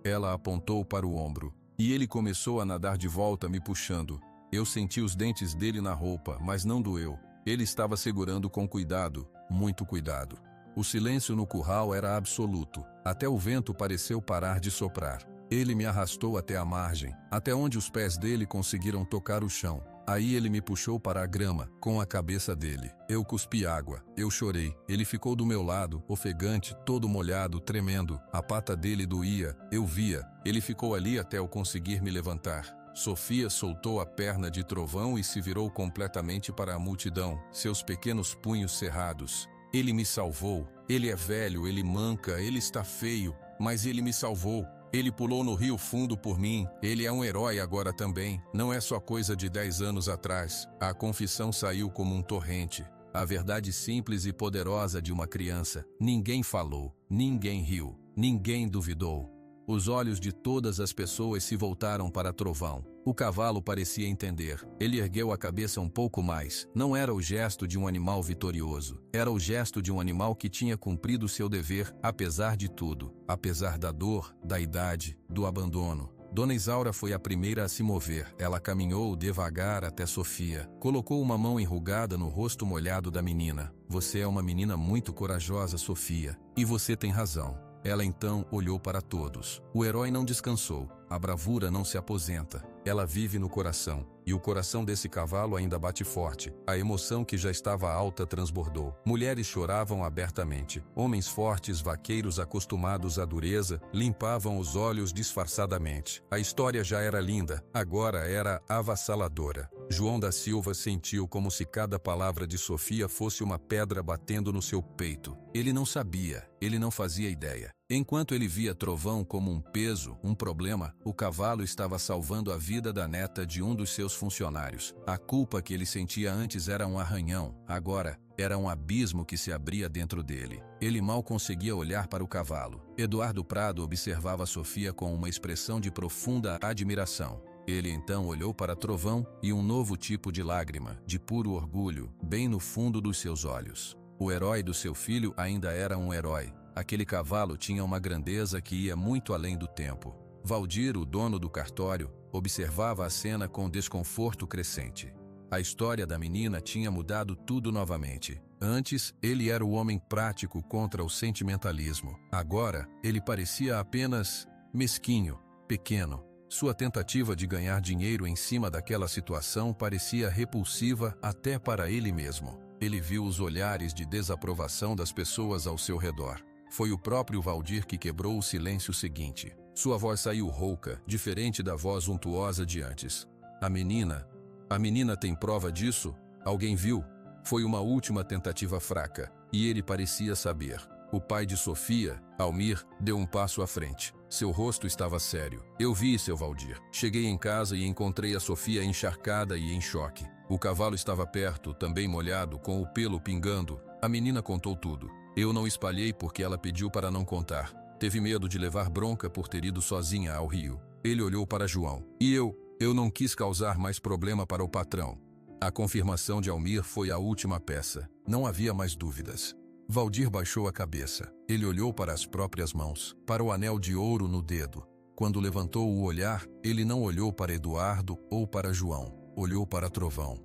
Ela apontou para o ombro. E ele começou a nadar de volta me puxando. Eu senti os dentes dele na roupa, mas não doeu. Ele estava segurando com cuidado, muito cuidado. O silêncio no curral era absoluto. Até o vento pareceu parar de soprar. Ele me arrastou até a margem, até onde os pés dele conseguiram tocar o chão. Aí ele me puxou para a grama, com a cabeça dele. Eu cuspi água, eu chorei. Ele ficou do meu lado, ofegante, todo molhado, tremendo. A pata dele doía, eu via. Ele ficou ali até eu conseguir me levantar. Sofia soltou a perna de Trovão e se virou completamente para a multidão, seus pequenos punhos cerrados. Ele me salvou. Ele é velho, ele manca, ele está feio, mas ele me salvou. Ele pulou no Rio Fundo por mim. Ele é um herói agora também. Não é só coisa de 10 anos atrás. A confissão saiu como um torrente. A verdade simples e poderosa de uma criança. Ninguém falou, ninguém riu, ninguém duvidou. Os olhos de todas as pessoas se voltaram para Trovão. O cavalo parecia entender. Ele ergueu a cabeça um pouco mais. Não era o gesto de um animal vitorioso. Era o gesto de um animal que tinha cumprido seu dever, apesar de tudo. Apesar da dor, da idade, do abandono. Dona Isaura foi a primeira a se mover. Ela caminhou devagar até Sofia. Colocou uma mão enrugada no rosto molhado da menina. Você é uma menina muito corajosa, Sofia. E você tem razão. Ela então olhou para todos. O herói não descansou. A bravura não se aposenta. Ela vive no coração. E o coração desse cavalo ainda bate forte. A emoção que já estava alta transbordou. Mulheres choravam abertamente. Homens fortes, vaqueiros acostumados à dureza, limpavam os olhos disfarçadamente. A história já era linda, agora era avassaladora. João da Silva sentiu como se cada palavra de Sofia fosse uma pedra batendo no seu peito. Ele não sabia, ele não fazia ideia. Enquanto ele via Trovão como um peso, um problema, o cavalo estava salvando a vida da neta de um dos seus funcionários. A culpa que ele sentia antes era um arranhão, agora era um abismo que se abria dentro dele. Ele mal conseguia olhar para o cavalo. Eduardo Prado observava Sofia com uma expressão de profunda admiração. Ele então olhou para Trovão e um novo tipo de lágrima, de puro orgulho, bem no fundo dos seus olhos. O herói do seu filho ainda era um herói. Aquele cavalo tinha uma grandeza que ia muito além do tempo. Valdir, o dono do cartório, observava a cena com desconforto crescente. A história da menina tinha mudado tudo novamente. Antes, ele era o homem prático contra o sentimentalismo. Agora, ele parecia apenas mesquinho, pequeno. Sua tentativa de ganhar dinheiro em cima daquela situação parecia repulsiva até para ele mesmo. Ele viu os olhares de desaprovação das pessoas ao seu redor. Foi o próprio Valdir que quebrou o silêncio seguinte. Sua voz saiu rouca, diferente da voz untuosa de antes. A menina tem prova disso? Alguém viu? Foi uma última tentativa fraca, e ele parecia saber. O pai de Sofia, Almir, deu um passo à frente. Seu rosto estava sério. Eu vi, seu Valdir. Cheguei em casa e encontrei a Sofia encharcada e em choque. O cavalo estava perto, também molhado, com o pelo pingando. A menina contou tudo. Eu não espalhei porque ela pediu para não contar. Teve medo de levar bronca por ter ido sozinha ao rio. Ele olhou para João. E eu não quis causar mais problema para o patrão. A confirmação de Almir foi a última peça. Não havia mais dúvidas. Valdir baixou a cabeça. Ele olhou para as próprias mãos, para o anel de ouro no dedo. Quando levantou o olhar, ele não olhou para Eduardo ou para João. Olhou para Trovão.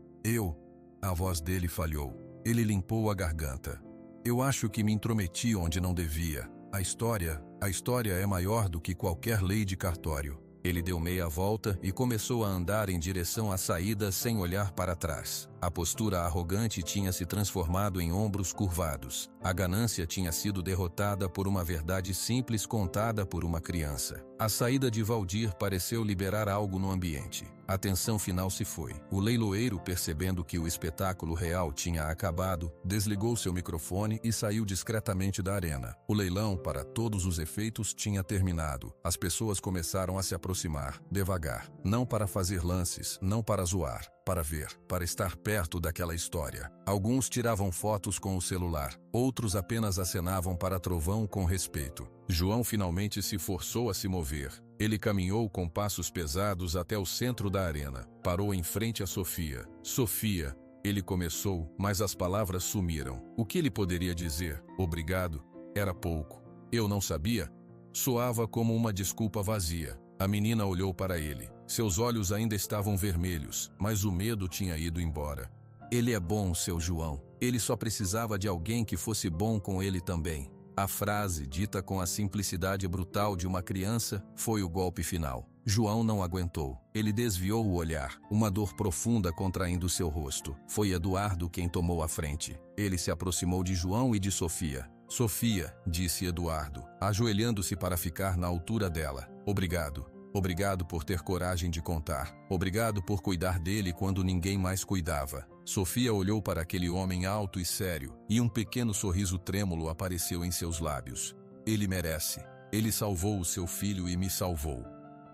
A voz dele falhou. Ele limpou a garganta. Eu acho que me intrometi onde não devia. A história é maior do que qualquer lei de cartório. Ele deu meia volta e começou a andar em direção à saída sem olhar para trás. A postura arrogante tinha se transformado em ombros curvados. A ganância tinha sido derrotada por uma verdade simples contada por uma criança. A saída de Valdir pareceu liberar algo no ambiente. A tensão final se foi. O leiloeiro, percebendo que o espetáculo real tinha acabado, desligou seu microfone e saiu discretamente da arena. O leilão, para todos os efeitos, tinha terminado. As pessoas começaram a se aproximar, devagar. Não para fazer lances, não para zoar. Para ver, para estar perto daquela história. Alguns tiravam fotos com o celular, outros apenas acenavam para Trovão com respeito. João finalmente se forçou a se mover. Ele caminhou com passos pesados até o centro da arena. Parou em frente a Sofia. Sofia, ele começou, mas as palavras sumiram. O que ele poderia dizer? Obrigado? Era pouco. Eu não sabia? Soava como uma desculpa vazia. A menina olhou para ele. Seus olhos ainda estavam vermelhos, mas o medo tinha ido embora. Ele é bom, seu João. Ele só precisava de alguém que fosse bom com ele também. A frase, dita com a simplicidade brutal de uma criança, foi o golpe final. João não aguentou. Ele desviou o olhar, uma dor profunda contraindo seu rosto. Foi Eduardo quem tomou a frente. Ele se aproximou de João e de Sofia. Sofia, disse Eduardo, ajoelhando-se para ficar na altura dela. Obrigado. Obrigado por ter coragem de contar. Obrigado por cuidar dele quando ninguém mais cuidava. Sofia olhou para aquele homem alto e sério, e um pequeno sorriso trêmulo apareceu em seus lábios. Ele merece. Ele salvou o seu filho e me salvou.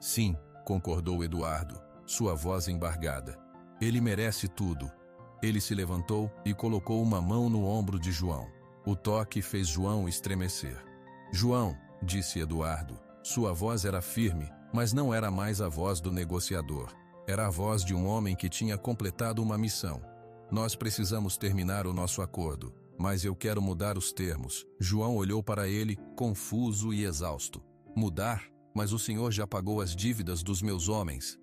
Sim, concordou Eduardo, sua voz embargada. Ele merece tudo. Ele se levantou e colocou uma mão no ombro de João. O toque fez João estremecer. João, disse Eduardo. Sua voz era firme, mas não era mais a voz do negociador. Era a voz de um homem que tinha completado uma missão. Nós precisamos terminar o nosso acordo, mas eu quero mudar os termos. João olhou para ele, confuso e exausto. Mudar? Mas o senhor já pagou as dívidas dos meus homens.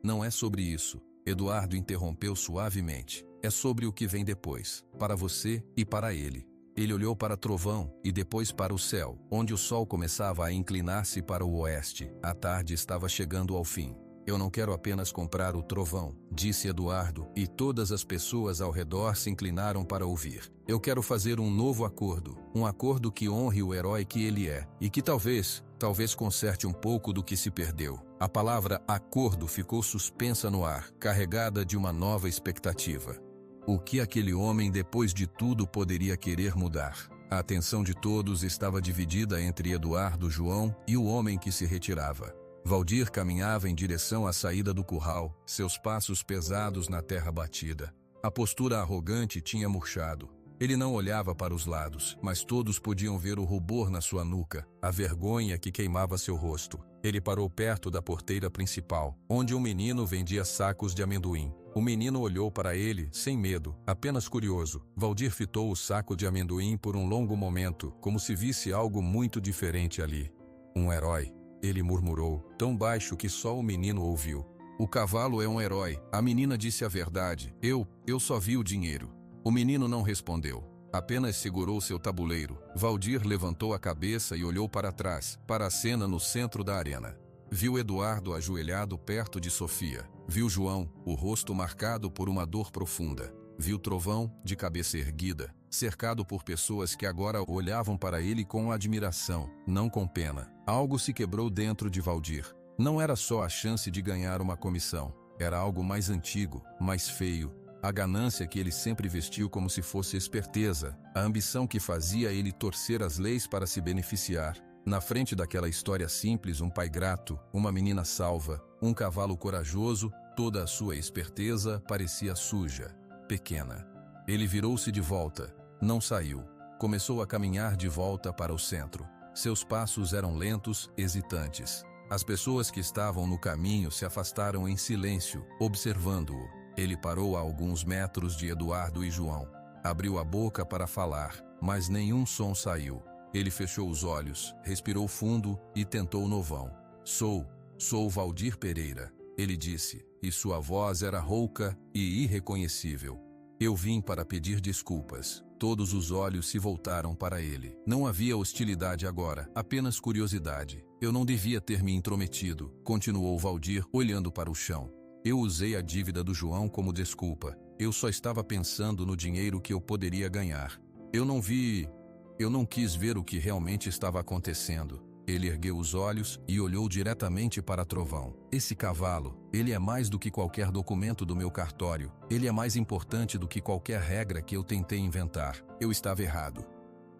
Não é sobre isso, Eduardo interrompeu suavemente. É sobre o que vem depois, para você e para ele. Ele olhou para Trovão e depois para o céu, onde o sol começava a inclinar-se para o oeste. A tarde estava chegando ao fim. Eu não quero apenas comprar o Trovão, disse Eduardo, e todas as pessoas ao redor se inclinaram para ouvir. Eu quero fazer um novo acordo, um acordo que honre o herói que ele é, e que talvez conserte um pouco do que se perdeu. A palavra acordo ficou suspensa no ar, carregada de uma nova expectativa. O que aquele homem, depois de tudo, poderia querer mudar? A atenção de todos estava dividida entre Eduardo, João e o homem que se retirava. Valdir caminhava em direção à saída do curral, seus passos pesados na terra batida. A postura arrogante tinha murchado. Ele não olhava para os lados, mas todos podiam ver o rubor na sua nuca, a vergonha que queimava seu rosto. Ele parou perto da porteira principal, onde um menino vendia sacos de amendoim. O menino olhou para ele, sem medo, apenas curioso. Valdir fitou o saco de amendoim por um longo momento, como se visse algo muito diferente ali. Um herói, ele murmurou, tão baixo que só o menino ouviu. O cavalo é um herói. A menina disse a verdade. Eu só vi o dinheiro. O menino não respondeu. Apenas segurou seu tabuleiro. Valdir levantou a cabeça e olhou para trás, para a cena no centro da arena. Viu Eduardo ajoelhado perto de Sofia. Viu João, o rosto marcado por uma dor profunda. Viu Trovão, de cabeça erguida, cercado por pessoas que agora olhavam para ele com admiração, não com pena. Algo se quebrou dentro de Valdir. Não era só a chance de ganhar uma comissão. Era algo mais antigo, mais feio. A ganância que ele sempre vestiu como se fosse esperteza. A ambição que fazia ele torcer as leis para se beneficiar. Na frente daquela história simples, um pai grato, uma menina salva, um cavalo corajoso, toda a sua esperteza parecia suja, pequena. Ele virou-se de volta. Não saiu. Começou a caminhar de volta para o centro. Seus passos eram lentos, hesitantes. As pessoas que estavam no caminho se afastaram em silêncio, observando-o. Ele parou a alguns metros de Eduardo e João. Abriu a boca para falar, mas nenhum som saiu. Ele fechou os olhos, respirou fundo e tentou novão. Sou Valdir Pereira, ele disse, e sua voz era rouca e irreconhecível. Eu vim para pedir desculpas. Todos os olhos se voltaram para ele. Não havia hostilidade agora, apenas curiosidade. Eu não devia ter me intrometido, continuou Valdir, olhando para o chão. Eu usei a dívida do João como desculpa. Eu só estava pensando no dinheiro que eu poderia ganhar. Eu não quis ver o que realmente estava acontecendo. Ele ergueu os olhos e olhou diretamente para Trovão. Esse cavalo, ele é mais do que qualquer documento do meu cartório. Ele é mais importante do que qualquer regra que eu tentei inventar. Eu estava errado.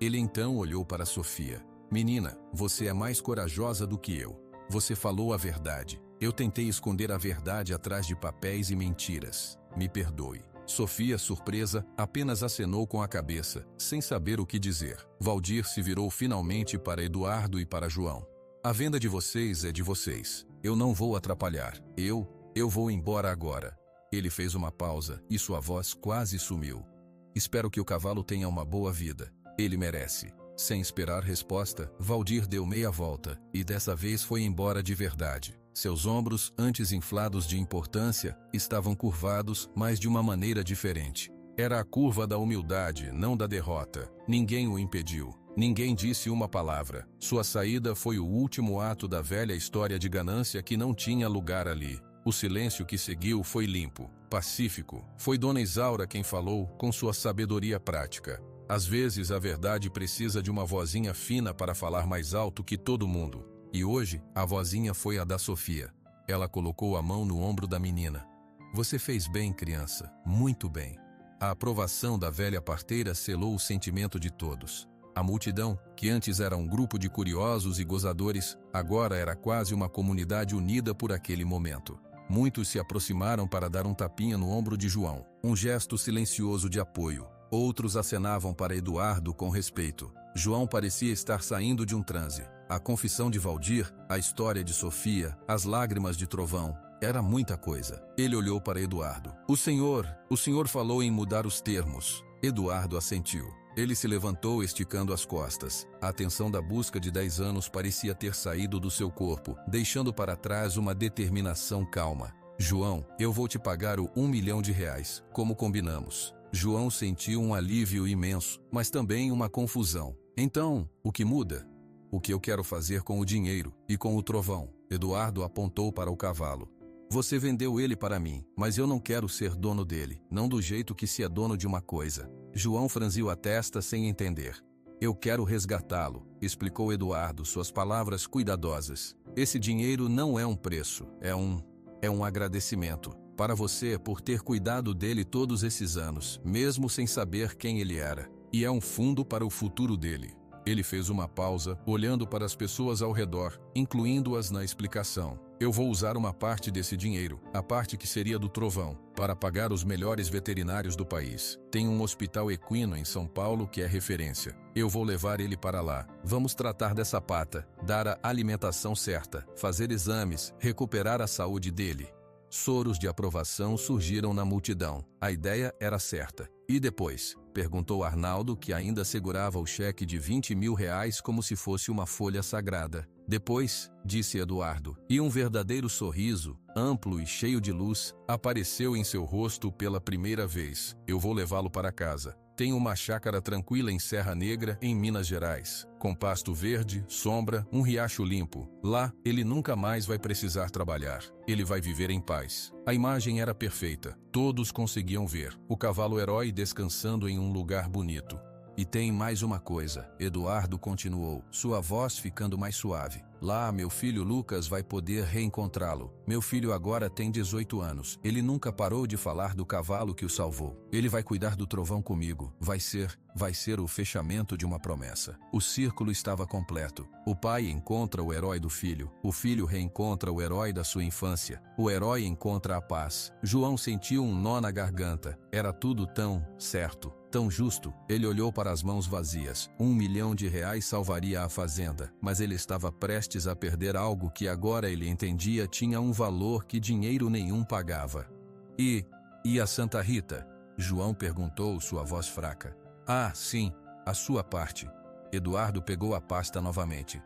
Ele então olhou para Sofia. Menina, você é mais corajosa do que eu. Você falou a verdade. Eu tentei esconder a verdade atrás de papéis e mentiras. Me perdoe. Sofia, surpresa, apenas acenou com a cabeça, sem saber o que dizer. Valdir se virou finalmente para Eduardo e para João. A venda de vocês é de vocês. Eu não vou atrapalhar. Eu vou embora agora. Ele fez uma pausa e sua voz quase sumiu. Espero que o cavalo tenha uma boa vida. Ele merece. Sem esperar resposta, Valdir deu meia volta e dessa vez foi embora de verdade. Seus ombros, antes inflados de importância, estavam curvados, mas de uma maneira diferente. Era a curva da humildade, não da derrota. Ninguém o impediu. Ninguém disse uma palavra. Sua saída foi o último ato da velha história de ganância que não tinha lugar ali. O silêncio que seguiu foi limpo, pacífico. Foi Dona Isaura quem falou, com sua sabedoria prática. Às vezes a verdade precisa de uma vozinha fina para falar mais alto que todo mundo. E hoje, a vozinha foi a da Sofia. Ela colocou a mão no ombro da menina. Você fez bem, criança, muito bem. A aprovação da velha parteira selou o sentimento de todos. A multidão, que antes era um grupo de curiosos e gozadores, agora era quase uma comunidade unida por aquele momento. Muitos se aproximaram para dar um tapinha no ombro de João, um gesto silencioso de apoio. Outros acenavam para Eduardo com respeito. João parecia estar saindo de um transe. A confissão de Valdir, a história de Sofia, as lágrimas de Trovão, era muita coisa. Ele olhou para Eduardo. O senhor falou em mudar os termos. Eduardo assentiu. Ele se levantou esticando as costas. A tensão da busca de 10 anos parecia ter saído do seu corpo, deixando para trás uma determinação calma. João, eu vou te pagar o R$1 milhão, como combinamos. João sentiu um alívio imenso, mas também uma confusão. Então, o que muda? O que eu quero fazer com o dinheiro e com o Trovão? Eduardo apontou para o cavalo. Você vendeu ele para mim, mas eu não quero ser dono dele, não do jeito que se é dono de uma coisa. João franziu a testa sem entender. Eu quero resgatá-lo, explicou Eduardo, suas palavras cuidadosas. Esse dinheiro não é um preço, é um agradecimento. Para você por ter cuidado dele todos esses anos, mesmo sem saber quem ele era. E é um fundo para o futuro dele. Ele fez uma pausa, olhando para as pessoas ao redor, incluindo-as na explicação. Eu vou usar uma parte desse dinheiro, a parte que seria do Trovão, para pagar os melhores veterinários do país. Tem um hospital equino em São Paulo que é referência. Eu vou levar ele para lá. Vamos tratar dessa pata, dar a alimentação certa, fazer exames, recuperar a saúde dele. Soros de aprovação surgiram na multidão. A ideia era certa. E depois? Perguntou Arnaldo, que ainda segurava o cheque de R$20 mil como se fosse uma folha sagrada. Depois, disse Eduardo, e um verdadeiro sorriso, amplo e cheio de luz, apareceu em seu rosto pela primeira vez. Eu vou levá-lo para casa. Tem uma chácara tranquila em Serra Negra, em Minas Gerais, com pasto verde, sombra, um riacho limpo. Lá, ele nunca mais vai precisar trabalhar. Ele vai viver em paz. A imagem era perfeita. Todos conseguiam ver o cavalo-herói descansando em um lugar bonito. E tem mais uma coisa, Eduardo continuou, sua voz ficando mais suave. Lá, meu filho Lucas vai poder reencontrá-lo. Meu filho agora tem 18 anos. Ele nunca parou de falar do cavalo que o salvou. Ele vai cuidar do Trovão comigo. Vai ser o fechamento de uma promessa. O círculo estava completo. O pai encontra o herói do filho. O filho reencontra o herói da sua infância. O herói encontra a paz. João sentiu um nó na garganta. Era tudo tão certo, tão justo. Ele olhou para as mãos vazias. R$1 milhão salvaria a fazenda, mas ele estava prestes a perder algo que agora ele entendia tinha um valor que dinheiro nenhum pagava. E a Santa Rita? João perguntou, sua voz fraca. Ah, sim, a sua parte. Eduardo pegou a pasta novamente.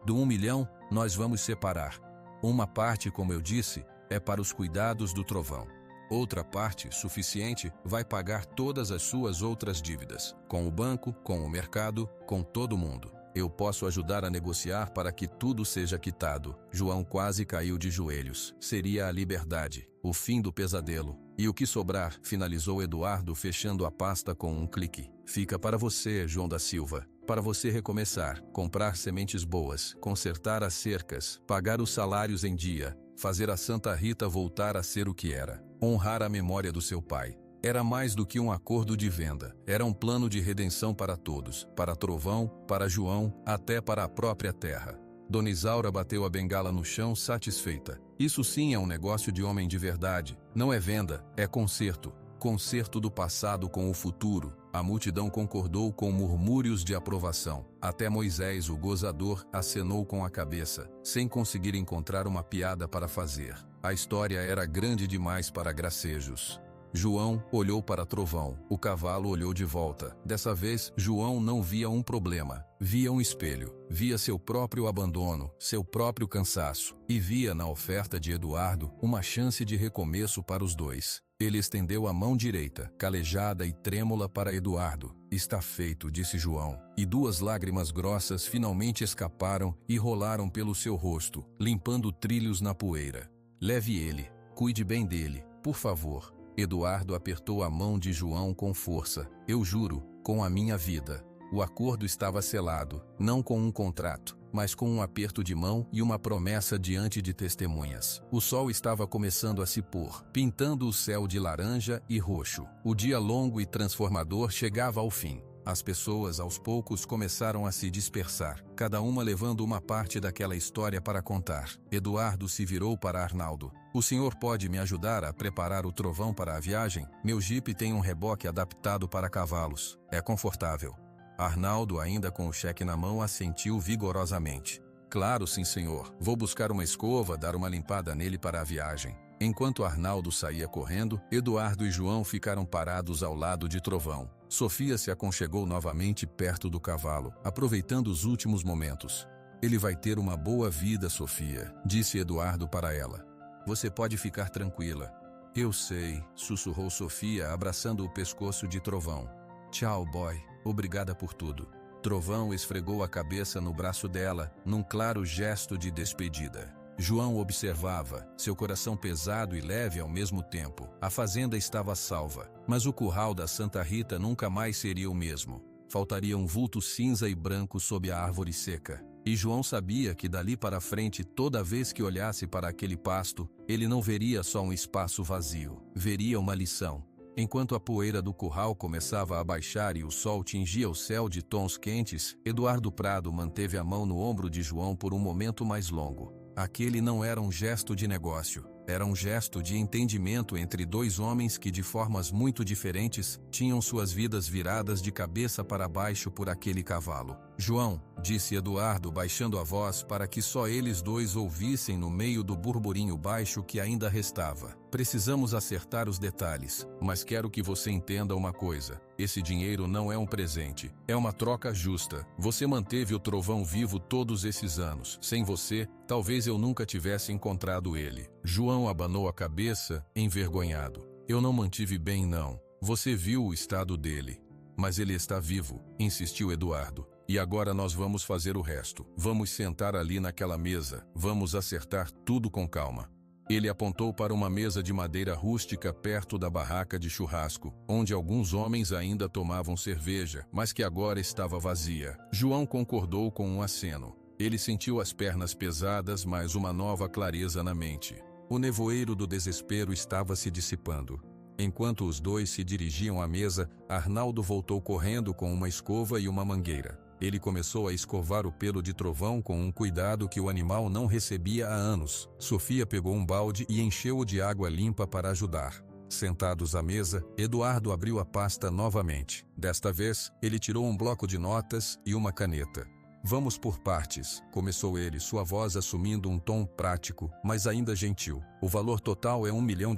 Do 1 milhão, nós vamos separar. Uma parte, como eu disse, é para os cuidados do trovão. Outra parte, suficiente, vai pagar todas as suas outras dívidas. Com o banco, com o mercado, com todo mundo. Eu posso ajudar a negociar para que tudo seja quitado. João quase caiu de joelhos. Seria a liberdade, o fim do pesadelo. E o que sobrar, finalizou Eduardo, fechando a pasta com um clique. Fica para você, João da Silva. Para você recomeçar, comprar sementes boas, consertar as cercas, pagar os salários em dia, fazer a Santa Rita voltar a ser o que era. Honrar a memória do seu pai. Era mais do que um acordo de venda. Era um plano de redenção para todos. Para Trovão, para João, até para a própria terra. Dona Isaura bateu a bengala no chão, satisfeita. Isso sim é um negócio de homem de verdade. Não é venda, é conserto. Conserto do passado com o futuro. A multidão concordou com murmúrios de aprovação. Até Moisés, o gozador, acenou com a cabeça, sem conseguir encontrar uma piada para fazer. A história era grande demais para gracejos. João olhou para Trovão. O cavalo olhou de volta. Dessa vez, João não via um problema. Via um espelho. Via seu próprio abandono, seu próprio cansaço. E via na oferta de Eduardo uma chance de recomeço para os dois. Ele estendeu a mão direita, calejada e trêmula, para Eduardo. Está feito, disse João. E 2 lágrimas grossas finalmente escaparam e rolaram pelo seu rosto, limpando trilhos na poeira. Leve ele. Cuide bem dele, por favor. Eduardo apertou a mão de João com força. Eu juro, com a minha vida. O acordo estava selado, não com um contrato, mas com um aperto de mão e uma promessa diante de testemunhas. O sol estava começando a se pôr, pintando o céu de laranja e roxo. O dia longo e transformador chegava ao fim. As pessoas aos poucos começaram a se dispersar, cada uma levando uma parte daquela história para contar. Eduardo se virou para Arnaldo. O senhor pode me ajudar a preparar o trovão para a viagem? Meu jipe tem um reboque adaptado para cavalos. É confortável. Arnaldo, ainda com o cheque na mão, assentiu vigorosamente. Claro, sim, senhor. Vou buscar uma escova, dar uma limpada nele para a viagem. Enquanto Arnaldo saía correndo, Eduardo e João ficaram parados ao lado de Trovão. Sofia se aconchegou novamente perto do cavalo, aproveitando os últimos momentos. Ele vai ter uma boa vida, Sofia, disse Eduardo para ela. Você pode ficar tranquila. Eu sei, sussurrou Sofia, abraçando o pescoço de Trovão. Tchau, boy. Obrigada por tudo. Trovão esfregou a cabeça no braço dela, num claro gesto de despedida. João observava, seu coração pesado e leve ao mesmo tempo. A fazenda estava salva, mas o curral da Santa Rita nunca mais seria o mesmo. Faltaria um vulto cinza e branco sob a árvore seca. E João sabia que dali para frente, toda vez que olhasse para aquele pasto, ele não veria só um espaço vazio, veria uma lição. Enquanto a poeira do curral começava a baixar e o sol tingia o céu de tons quentes, Eduardo Prado manteve a mão no ombro de João por um momento mais longo. Aquele não era um gesto de negócio, era um gesto de entendimento entre 2 homens que, de formas muito diferentes, tinham suas vidas viradas de cabeça para baixo por aquele cavalo. João, disse Eduardo, baixando a voz para que só eles 2 ouvissem no meio do burburinho baixo que ainda restava. Precisamos acertar os detalhes, mas quero que você entenda uma coisa. Esse dinheiro não é um presente, é uma troca justa. Você manteve o trovão vivo todos esses anos. Sem você, talvez eu nunca tivesse encontrado ele. João abanou a cabeça, envergonhado. Eu não mantive bem, não. Você viu o estado dele. Mas ele está vivo, insistiu Eduardo. E agora nós vamos fazer o resto. Vamos sentar ali naquela mesa. Vamos acertar tudo com calma. Ele apontou para uma mesa de madeira rústica perto da barraca de churrasco, onde alguns homens ainda tomavam cerveja, mas que agora estava vazia. João concordou com um aceno. Ele sentiu as pernas pesadas, mas uma nova clareza na mente. O nevoeiro do desespero estava se dissipando. Enquanto os 2 se dirigiam à mesa, Arnaldo voltou correndo com uma escova e uma mangueira. Ele começou a escovar o pelo de Trovão com um cuidado que o animal não recebia há anos. Sofia pegou um balde e encheu-o de água limpa para ajudar. Sentados à mesa, Eduardo abriu a pasta novamente. Desta vez, ele tirou um bloco de notas e uma caneta. Vamos por partes, começou ele, sua voz assumindo um tom prático, mas ainda gentil. O valor total é R$1 milhão,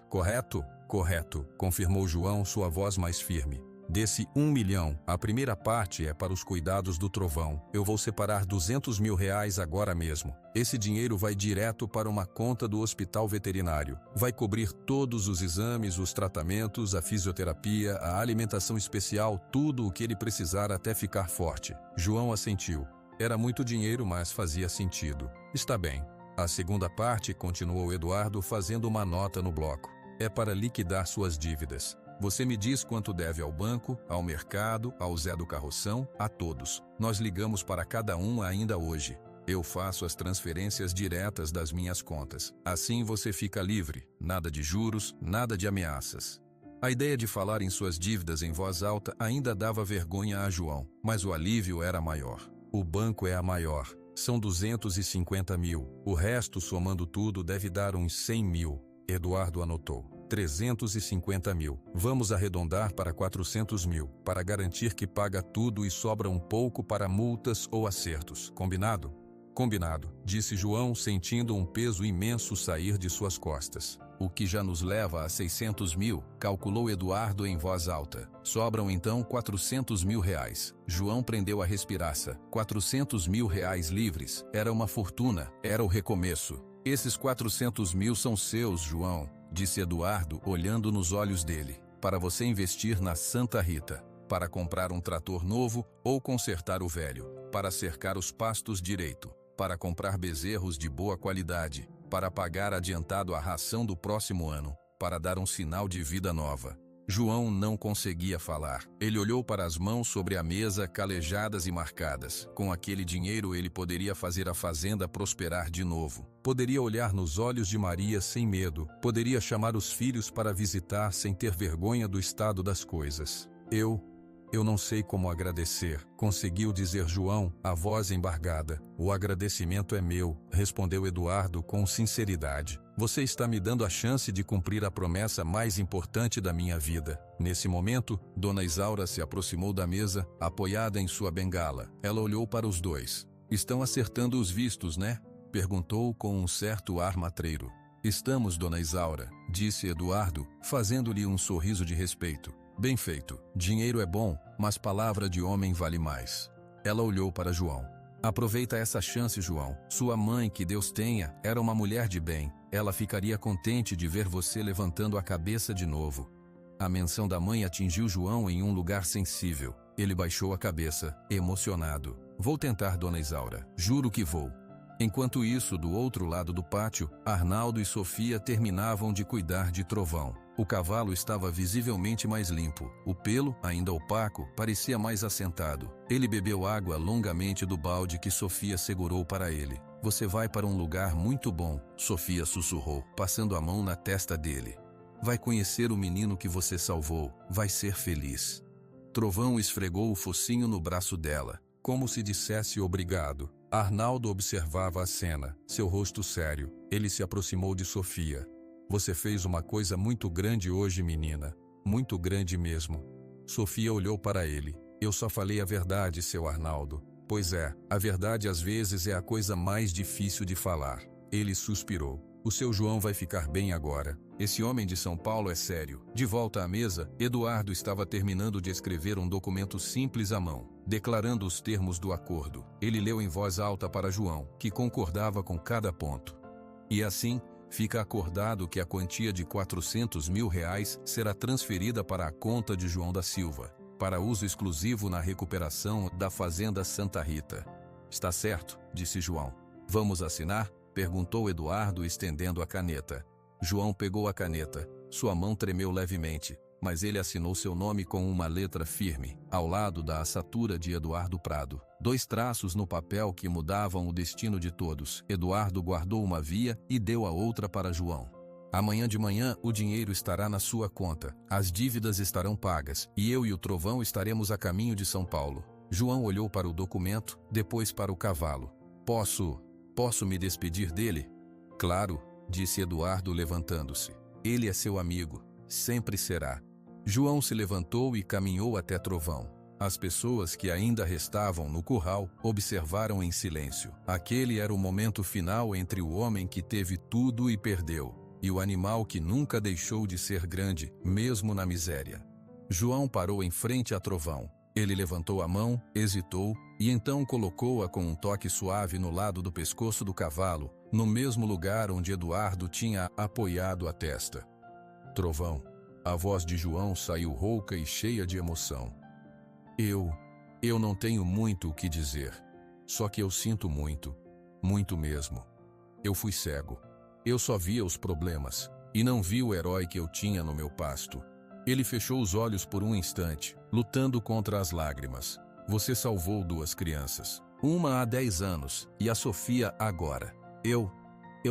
correto? Correto, confirmou João, sua voz mais firme. Desse 1 milhão, a primeira parte é para os cuidados do Trovão. Eu vou separar R$200 mil agora mesmo. Esse dinheiro vai direto para uma conta do hospital veterinário. Vai cobrir todos os exames, os tratamentos, a fisioterapia, a alimentação especial, tudo o que ele precisar até ficar forte. João assentiu. Era muito dinheiro, mas fazia sentido. Está bem. A segunda parte, continuou Eduardo, fazendo uma nota no bloco. É para liquidar suas dívidas. Você me diz quanto deve ao banco, ao mercado, ao Zé do Carroção, a todos. Nós ligamos para cada um ainda hoje. Eu faço as transferências diretas das minhas contas. Assim você fica livre. Nada de juros, nada de ameaças. A ideia de falar em suas dívidas em voz alta ainda dava vergonha a João, mas o alívio era maior. O banco é a maior. São 250 mil. O resto, somando tudo, deve dar uns 100 mil. Eduardo anotou. 350 mil. Vamos arredondar para 400 mil, para garantir que paga tudo e sobra um pouco para multas ou acertos. Combinado? Combinado, disse João, sentindo um peso imenso sair de suas costas. O que já nos leva a 600 mil, calculou Eduardo em voz alta. Sobram então 400 mil reais. João prendeu a respiraça. 400 mil reais livres. Era uma fortuna, era o recomeço. Esses 400 mil são seus, João, disse Eduardo, olhando nos olhos dele. Para você investir na Santa Rita. Para comprar um trator novo ou consertar o velho. Para cercar os pastos direito. Para comprar bezerros de boa qualidade. Para pagar adiantado a ração do próximo ano. Para dar um sinal de vida nova. João não conseguia falar. Ele olhou para as mãos sobre a mesa, calejadas e marcadas. Com aquele dinheiro ele poderia fazer a fazenda prosperar de novo. Poderia olhar nos olhos de Maria sem medo. Poderia chamar os filhos para visitar sem ter vergonha do estado das coisas. Eu não sei como agradecer, conseguiu dizer João, a voz embargada. O agradecimento é meu, respondeu Eduardo com sinceridade. Você está me dando a chance de cumprir a promessa mais importante da minha vida. Nesse momento, Dona Isaura se aproximou da mesa, apoiada em sua bengala. Ela olhou para os dois. Estão acertando os vistos, né? Perguntou com um certo ar matreiro. Estamos, Dona Isaura, disse Eduardo, fazendo-lhe um sorriso de respeito. Bem feito. Dinheiro é bom, mas palavra de homem vale mais. Ela olhou para João. Aproveita essa chance, João. Sua mãe, que Deus tenha, era uma mulher de bem. Ela ficaria contente de ver você levantando a cabeça de novo. A menção da mãe atingiu João em um lugar sensível. Ele baixou a cabeça, emocionado. Vou tentar, Dona Isaura. Juro que vou. Enquanto isso, do outro lado do pátio, Arnaldo e Sofia terminavam de cuidar de Trovão. O cavalo estava visivelmente mais limpo. O pelo, ainda opaco, parecia mais assentado. Ele bebeu água longamente do balde que Sofia segurou para ele. Você vai para um lugar muito bom, Sofia sussurrou, passando a mão na testa dele. Vai conhecer o menino que você salvou. Vai ser feliz. Trovão esfregou o focinho no braço dela, como se dissesse obrigado. Arnaldo observava a cena, seu rosto sério. Ele se aproximou de Sofia. Você fez uma coisa muito grande hoje, menina. Muito grande mesmo. Sofia olhou para ele. Eu só falei a verdade, seu Arnaldo. Pois é, a verdade às vezes é a coisa mais difícil de falar. Ele suspirou. O seu João vai ficar bem agora. Esse homem de São Paulo é sério. De volta à mesa, Eduardo estava terminando de escrever um documento simples à mão, declarando os termos do acordo. Ele leu em voz alta para João, que concordava com cada ponto. E assim, fica acordado que a quantia de 400 mil reais será transferida para a conta de João da Silva, para uso exclusivo na recuperação da Fazenda Santa Rita. Está certo, disse João. Vamos assinar? Perguntou Eduardo, estendendo a caneta. João pegou a caneta. Sua mão tremeu levemente, mas ele assinou seu nome com uma letra firme, ao lado da assatura de Eduardo Prado. 2 traços no papel que mudavam o destino de todos. Eduardo guardou uma via e deu a outra para João. Amanhã de manhã o dinheiro estará na sua conta, as dívidas estarão pagas, e eu e o Trovão estaremos a caminho de São Paulo. João olhou para o documento, depois para o cavalo. Posso me despedir dele? Claro, disse Eduardo levantando-se. Ele é seu amigo. sempre será. João se levantou e caminhou até Trovão. As pessoas que ainda restavam no curral observaram em silêncio. Aquele era o momento final entre o homem que teve tudo e perdeu, e o animal que nunca deixou de ser grande, mesmo na miséria. João parou em frente a Trovão. Ele levantou a mão, hesitou, e então colocou-a com um toque suave no lado do pescoço do cavalo, no mesmo lugar onde Eduardo tinha apoiado a testa. Trovão. A voz de João saiu rouca e cheia de emoção. Eu não tenho muito o que dizer. Só que eu sinto muito. Muito mesmo. Eu fui cego. Eu só via os problemas, e não vi o herói que eu tinha no meu pasto. Ele fechou os olhos por um instante, lutando contra as lágrimas. Você salvou 2 crianças. Uma há 10 anos, e a Sofia agora. Eu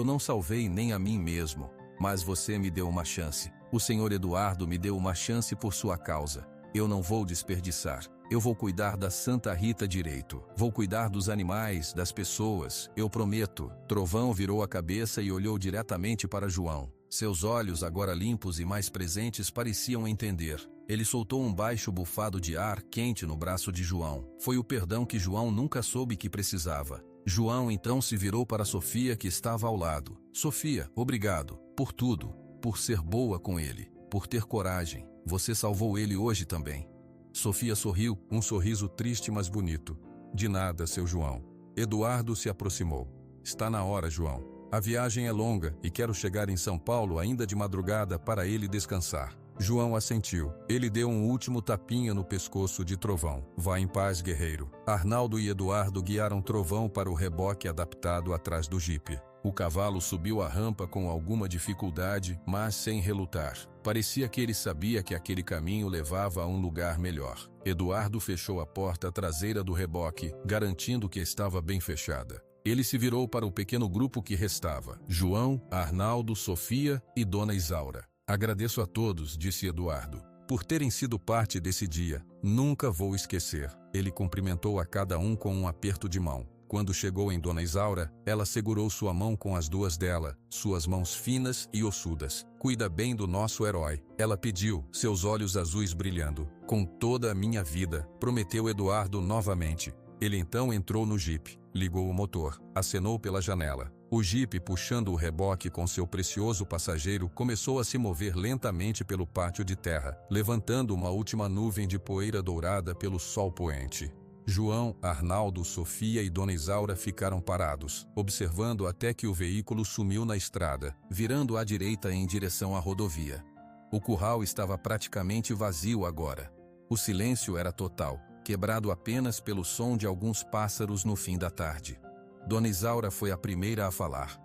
não salvei nem a mim mesmo, mas você me deu uma chance. O senhor Eduardo me deu uma chance por sua causa. Eu não vou desperdiçar. Eu vou cuidar da Santa Rita direito. Vou cuidar dos animais, das pessoas, eu prometo. Trovão virou a cabeça e olhou diretamente para João. Seus olhos, agora limpos e mais presentes, pareciam entender. Ele soltou um baixo bufado de ar quente no braço de João. Foi o perdão que João nunca soube que precisava. João então se virou para Sofia, que estava ao lado. Sofia, obrigado. Por tudo. Por ser boa com ele. Por ter coragem. Você salvou ele hoje também. Sofia sorriu, um sorriso triste mas bonito. De nada, seu João. Eduardo se aproximou. Está na hora, João. A viagem é longa e quero chegar em São Paulo ainda de madrugada para ele descansar. João assentiu. Ele deu um último tapinha no pescoço de Trovão. Vá em paz, guerreiro. Arnaldo e Eduardo guiaram Trovão para o reboque adaptado atrás do jipe. O cavalo subiu a rampa com alguma dificuldade, mas sem relutar. Parecia que ele sabia que aquele caminho levava a um lugar melhor. Eduardo fechou a porta traseira do reboque, garantindo que estava bem fechada. Ele se virou para o pequeno grupo que restava. João, Arnaldo, Sofia e Dona Isaura. Agradeço a todos, disse Eduardo, por terem sido parte desse dia. Nunca vou esquecer. Ele cumprimentou a cada um com um aperto de mão. Quando chegou em Dona Isaura, ela segurou sua mão com as 2 dela, suas mãos finas e ossudas. Cuida bem do nosso herói, ela pediu, seus olhos azuis brilhando. Com toda a minha vida, prometeu Eduardo novamente. Ele então entrou no jipe, ligou o motor, acenou pela janela. O jipe, puxando o reboque com seu precioso passageiro, começou a se mover lentamente pelo pátio de terra, levantando uma última nuvem de poeira dourada pelo sol poente. João, Arnaldo, Sofia e Dona Isaura ficaram parados, observando até que o veículo sumiu na estrada, virando à direita em direção à rodovia. O curral estava praticamente vazio agora. O silêncio era total, quebrado apenas pelo som de alguns pássaros no fim da tarde. Dona Isaura foi a primeira a falar.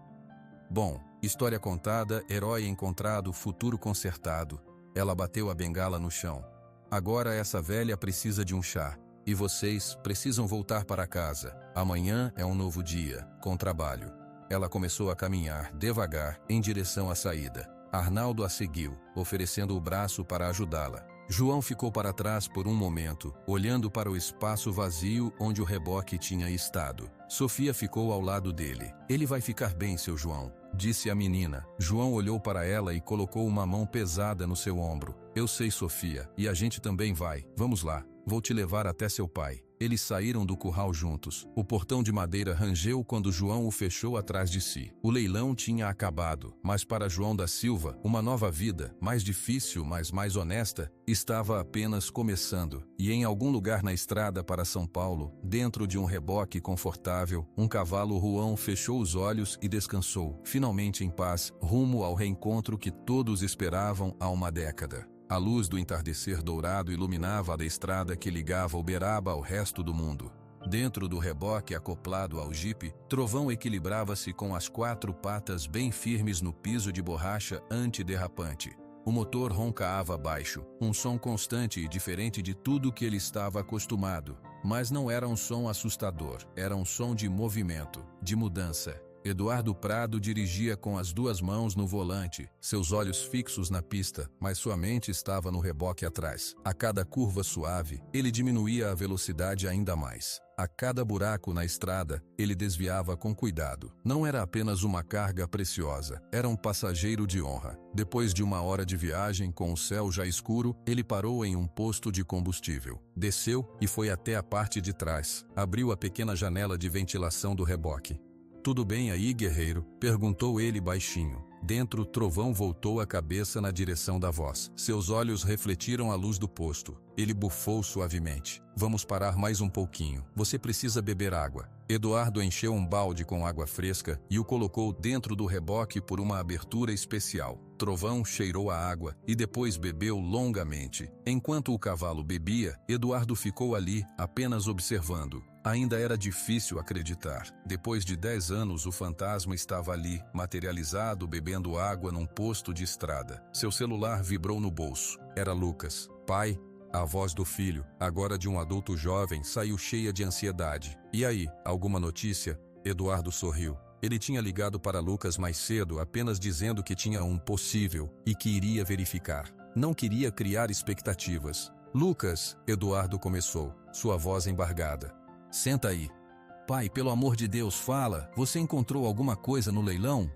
Bom, história contada, herói encontrado, futuro consertado. Ela bateu a bengala no chão. Agora essa velha precisa de um chá. E vocês precisam voltar para casa. Amanhã é um novo dia, com trabalho. Ela começou a caminhar devagar em direção à saída. Arnaldo a seguiu, oferecendo o braço para ajudá-la. João ficou para trás por um momento, olhando para o espaço vazio onde o reboque tinha estado. Sofia ficou ao lado dele. Ele vai ficar bem, seu João, disse a menina. João olhou para ela e colocou uma mão pesada no seu ombro. Eu sei, Sofia, e a gente também vai. Vamos lá. Vou te levar até seu pai. Eles saíram do curral juntos. O portão de madeira rangeu quando João o fechou atrás de si. O leilão tinha acabado, mas para João da Silva, uma nova vida, mais difícil, mas mais honesta, estava apenas começando. E em algum lugar na estrada para São Paulo, dentro de um reboque confortável, um cavalo ruão fechou os olhos e descansou, finalmente em paz, rumo ao reencontro que todos esperavam há uma década. A luz do entardecer dourado iluminava a estrada que ligava Uberaba ao resto do mundo. Dentro do reboque acoplado ao jipe, Trovão equilibrava-se com as 4 patas bem firmes no piso de borracha antiderrapante. O motor roncava baixo, um som constante e diferente de tudo que ele estava acostumado. Mas não era um som assustador, era um som de movimento, de mudança. Eduardo Prado dirigia com as duas mãos no volante, seus olhos fixos na pista, mas sua mente estava no reboque atrás. A cada curva suave, ele diminuía a velocidade ainda mais. A cada buraco na estrada, ele desviava com cuidado. Não era apenas uma carga preciosa, era um passageiro de honra. Depois de 1 hora de viagem, com o céu já escuro, ele parou em um posto de combustível. Desceu e foi até a parte de trás. Abriu a pequena janela de ventilação do reboque. "Tudo bem aí, guerreiro?", perguntou ele baixinho. Dentro, Trovão voltou a cabeça na direção da voz. Seus olhos refletiram a luz do posto. Ele bufou suavemente. "Vamos parar mais um pouquinho. Você precisa beber água." Eduardo encheu um balde com água fresca e o colocou dentro do reboque por uma abertura especial. Trovão cheirou a água e depois bebeu longamente. Enquanto o cavalo bebia, Eduardo ficou ali, apenas observando. Ainda era difícil acreditar. Depois de 10 anos, o fantasma estava ali, materializado, bebendo água num posto de estrada. Seu celular vibrou no bolso. Era Lucas. "Pai?" A voz do filho, agora de um adulto jovem, saiu cheia de ansiedade. "E aí, alguma notícia?" Eduardo sorriu. Ele tinha ligado para Lucas mais cedo, apenas dizendo que tinha um possível e que iria verificar. Não queria criar expectativas. "Lucas", Eduardo começou, sua voz embargada. "Senta aí." "Pai, pelo amor de Deus, fala. Você encontrou alguma coisa no leilão?"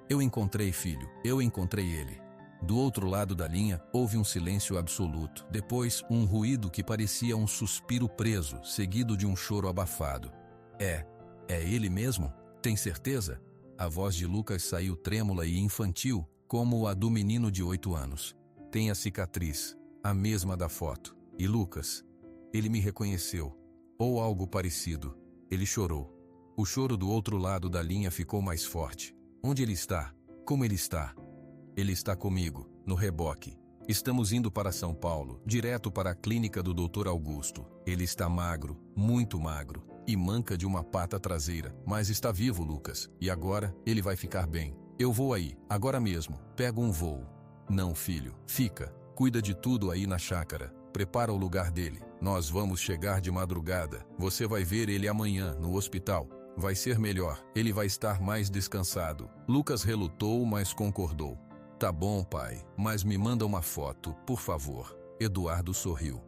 "Eu encontrei, filho. Eu encontrei ele." Do outro lado da linha, houve um silêncio absoluto. Depois, um ruído que parecia um suspiro preso, seguido de um choro abafado. É ele mesmo? Tem certeza?" A voz de Lucas saiu trêmula e infantil, como a do menino de 8 anos. "Tem a cicatriz, a mesma da foto. E Lucas? Ele me reconheceu. Ou algo parecido." Ele chorou. O choro do outro lado da linha ficou mais forte. "Onde ele está? Como ele está?" "Ele está comigo, no reboque. Estamos indo para São Paulo, direto para a clínica do Dr. Augusto. Ele está magro, muito magro, e manca de uma pata traseira, mas está vivo, Lucas, e agora ele vai ficar bem. Eu vou aí, agora mesmo, pego um voo." "Não, filho, fica, cuida de tudo aí na chácara, prepara o lugar dele. Nós vamos chegar de madrugada, você vai ver ele amanhã, no hospital. Vai ser melhor, ele vai estar mais descansado." Lucas relutou, mas concordou. "Tá bom, pai, mas me manda uma foto, por favor." Eduardo sorriu.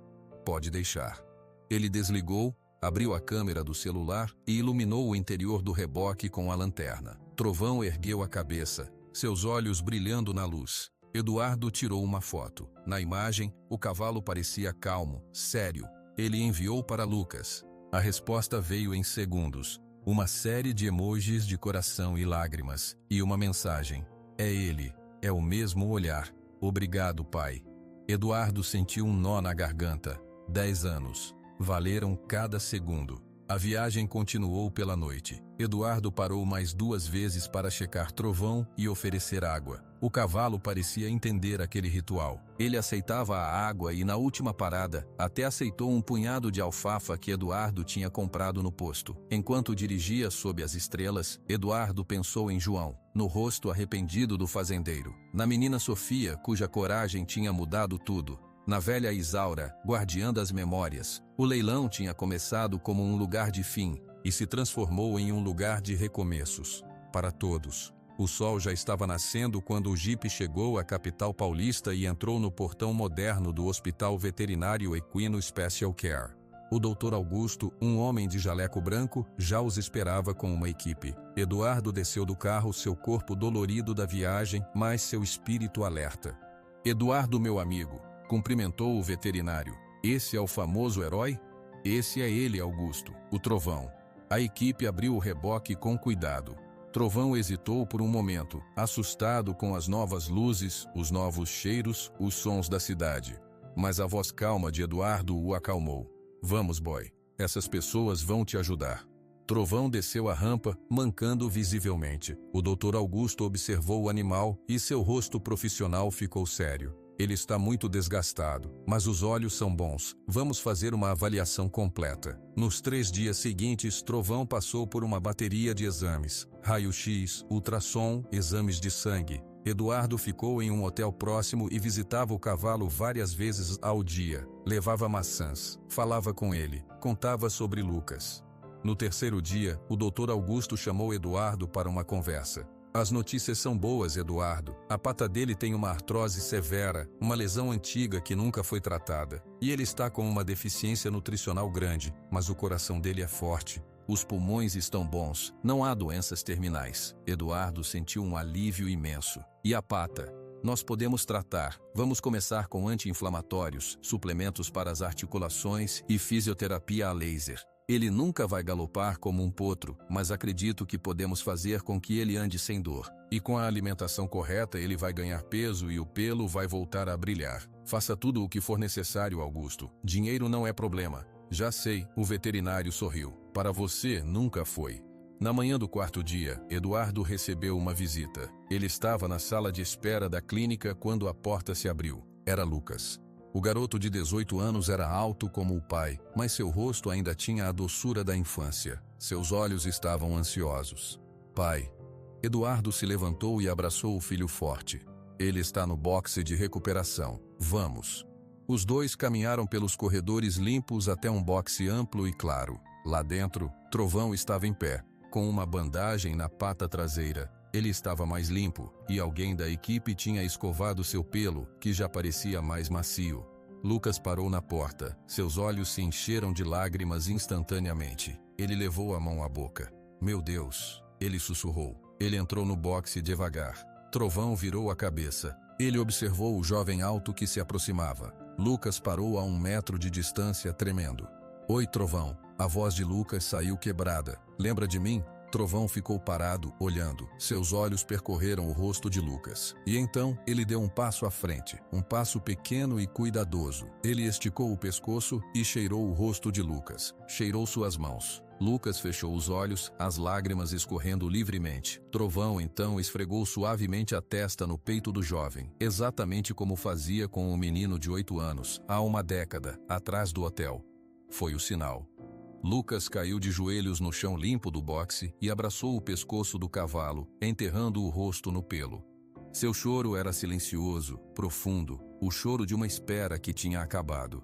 "Pode deixar." Ele desligou, abriu a câmera do celular e iluminou o interior do reboque com a lanterna. Trovão ergueu a cabeça, seus olhos brilhando na luz. Eduardo tirou uma foto. Na imagem, o cavalo parecia calmo, sério. Ele enviou para Lucas. A resposta veio em segundos. Uma série de emojis de coração e lágrimas. E uma mensagem. "É ele. É o mesmo olhar. Obrigado, pai." Eduardo sentiu um nó na garganta. 10 anos. Valeram cada segundo. A viagem continuou pela noite. Eduardo parou mais 2 vezes para checar Trovão e oferecer água. O cavalo parecia entender aquele ritual. Ele aceitava a água e, na última parada, até aceitou um punhado de alfafa que Eduardo tinha comprado no posto. Enquanto dirigia sob as estrelas, Eduardo pensou em João, no rosto arrependido do fazendeiro, na menina Sofia, cuja coragem tinha mudado tudo, na velha Isaura, guardiã das memórias. O leilão tinha começado como um lugar de fim e se transformou em um lugar de recomeços. Para todos. O sol já estava nascendo quando o jipe chegou à capital paulista e entrou no portão moderno do Hospital Veterinário Equino Special Care. O Dr. Augusto, um homem de jaleco branco, já os esperava com uma equipe. Eduardo desceu do carro, seu corpo dolorido da viagem, mas seu espírito alerta. "Eduardo, meu amigo", cumprimentou o veterinário. "Esse é o famoso herói?" "Esse é ele, Augusto, o Trovão." A equipe abriu o reboque com cuidado. Trovão hesitou por um momento, assustado com as novas luzes, os novos cheiros, os sons da cidade. Mas a voz calma de Eduardo o acalmou. "Vamos, boy. Essas pessoas vão te ajudar." Trovão desceu a rampa, mancando visivelmente. O Dr. Augusto observou o animal e seu rosto profissional ficou sério. "Ele está muito desgastado, mas os olhos são bons. Vamos fazer uma avaliação completa." Nos 3 dias seguintes, Trovão passou por uma bateria de exames. Raio-X, ultrassom, exames de sangue. Eduardo ficou em um hotel próximo e visitava o cavalo várias vezes ao dia. Levava maçãs, falava com ele, contava sobre Lucas. No terceiro dia, o Dr. Augusto chamou Eduardo para uma conversa. As notícias são boas, Eduardo. A pata dele tem uma artrose severa, uma lesão antiga que nunca foi tratada. E ele está com uma deficiência nutricional grande, mas o coração dele é forte. Os pulmões estão bons, não há doenças terminais. Eduardo sentiu um alívio imenso. E a pata? Nós podemos tratar. Vamos começar com anti-inflamatórios, suplementos para as articulações e fisioterapia a laser. Ele nunca vai galopar como um potro, mas acredito que podemos fazer com que ele ande sem dor. E com a alimentação correta ele vai ganhar peso e o pelo vai voltar a brilhar. Faça tudo o que for necessário, Augusto. Dinheiro não é problema. Já sei, o veterinário sorriu. Para você, nunca foi. Na manhã do quarto dia, Eduardo recebeu uma visita. Ele estava na sala de espera da clínica quando a porta se abriu. Era Lucas. O garoto de 18 anos era alto como o pai, mas seu rosto ainda tinha a doçura da infância. Seus olhos estavam ansiosos. Pai. Eduardo se levantou e abraçou o filho forte. Ele está no boxe de recuperação. Vamos. Os dois caminharam pelos corredores limpos até um boxe amplo e claro. Lá dentro, Trovão estava em pé, com uma bandagem na pata traseira. Ele estava mais limpo, e alguém da equipe tinha escovado seu pelo, que já parecia mais macio. Lucas parou na porta. Seus olhos se encheram de lágrimas instantaneamente. Ele levou a mão à boca. Meu Deus, ele sussurrou. Ele entrou no boxe devagar. Trovão virou a cabeça. Ele observou o jovem alto que se aproximava. Lucas parou a 1 metro de distância, tremendo. Oi, Trovão. A voz de Lucas saiu quebrada. Lembra de mim? Trovão ficou parado, olhando. Seus olhos percorreram o rosto de Lucas. E então, ele deu um passo à frente. Um passo pequeno e cuidadoso. Ele esticou o pescoço e cheirou o rosto de Lucas. Cheirou suas mãos. Lucas fechou os olhos, as lágrimas escorrendo livremente. Trovão então esfregou suavemente a testa no peito do jovem, exatamente como fazia com o menino de 8 anos, há uma década, atrás do hotel. Foi o sinal. Lucas caiu de joelhos no chão limpo do boxe e abraçou o pescoço do cavalo, enterrando o rosto no pelo. Seu choro era silencioso, profundo, o choro de uma espera que tinha acabado.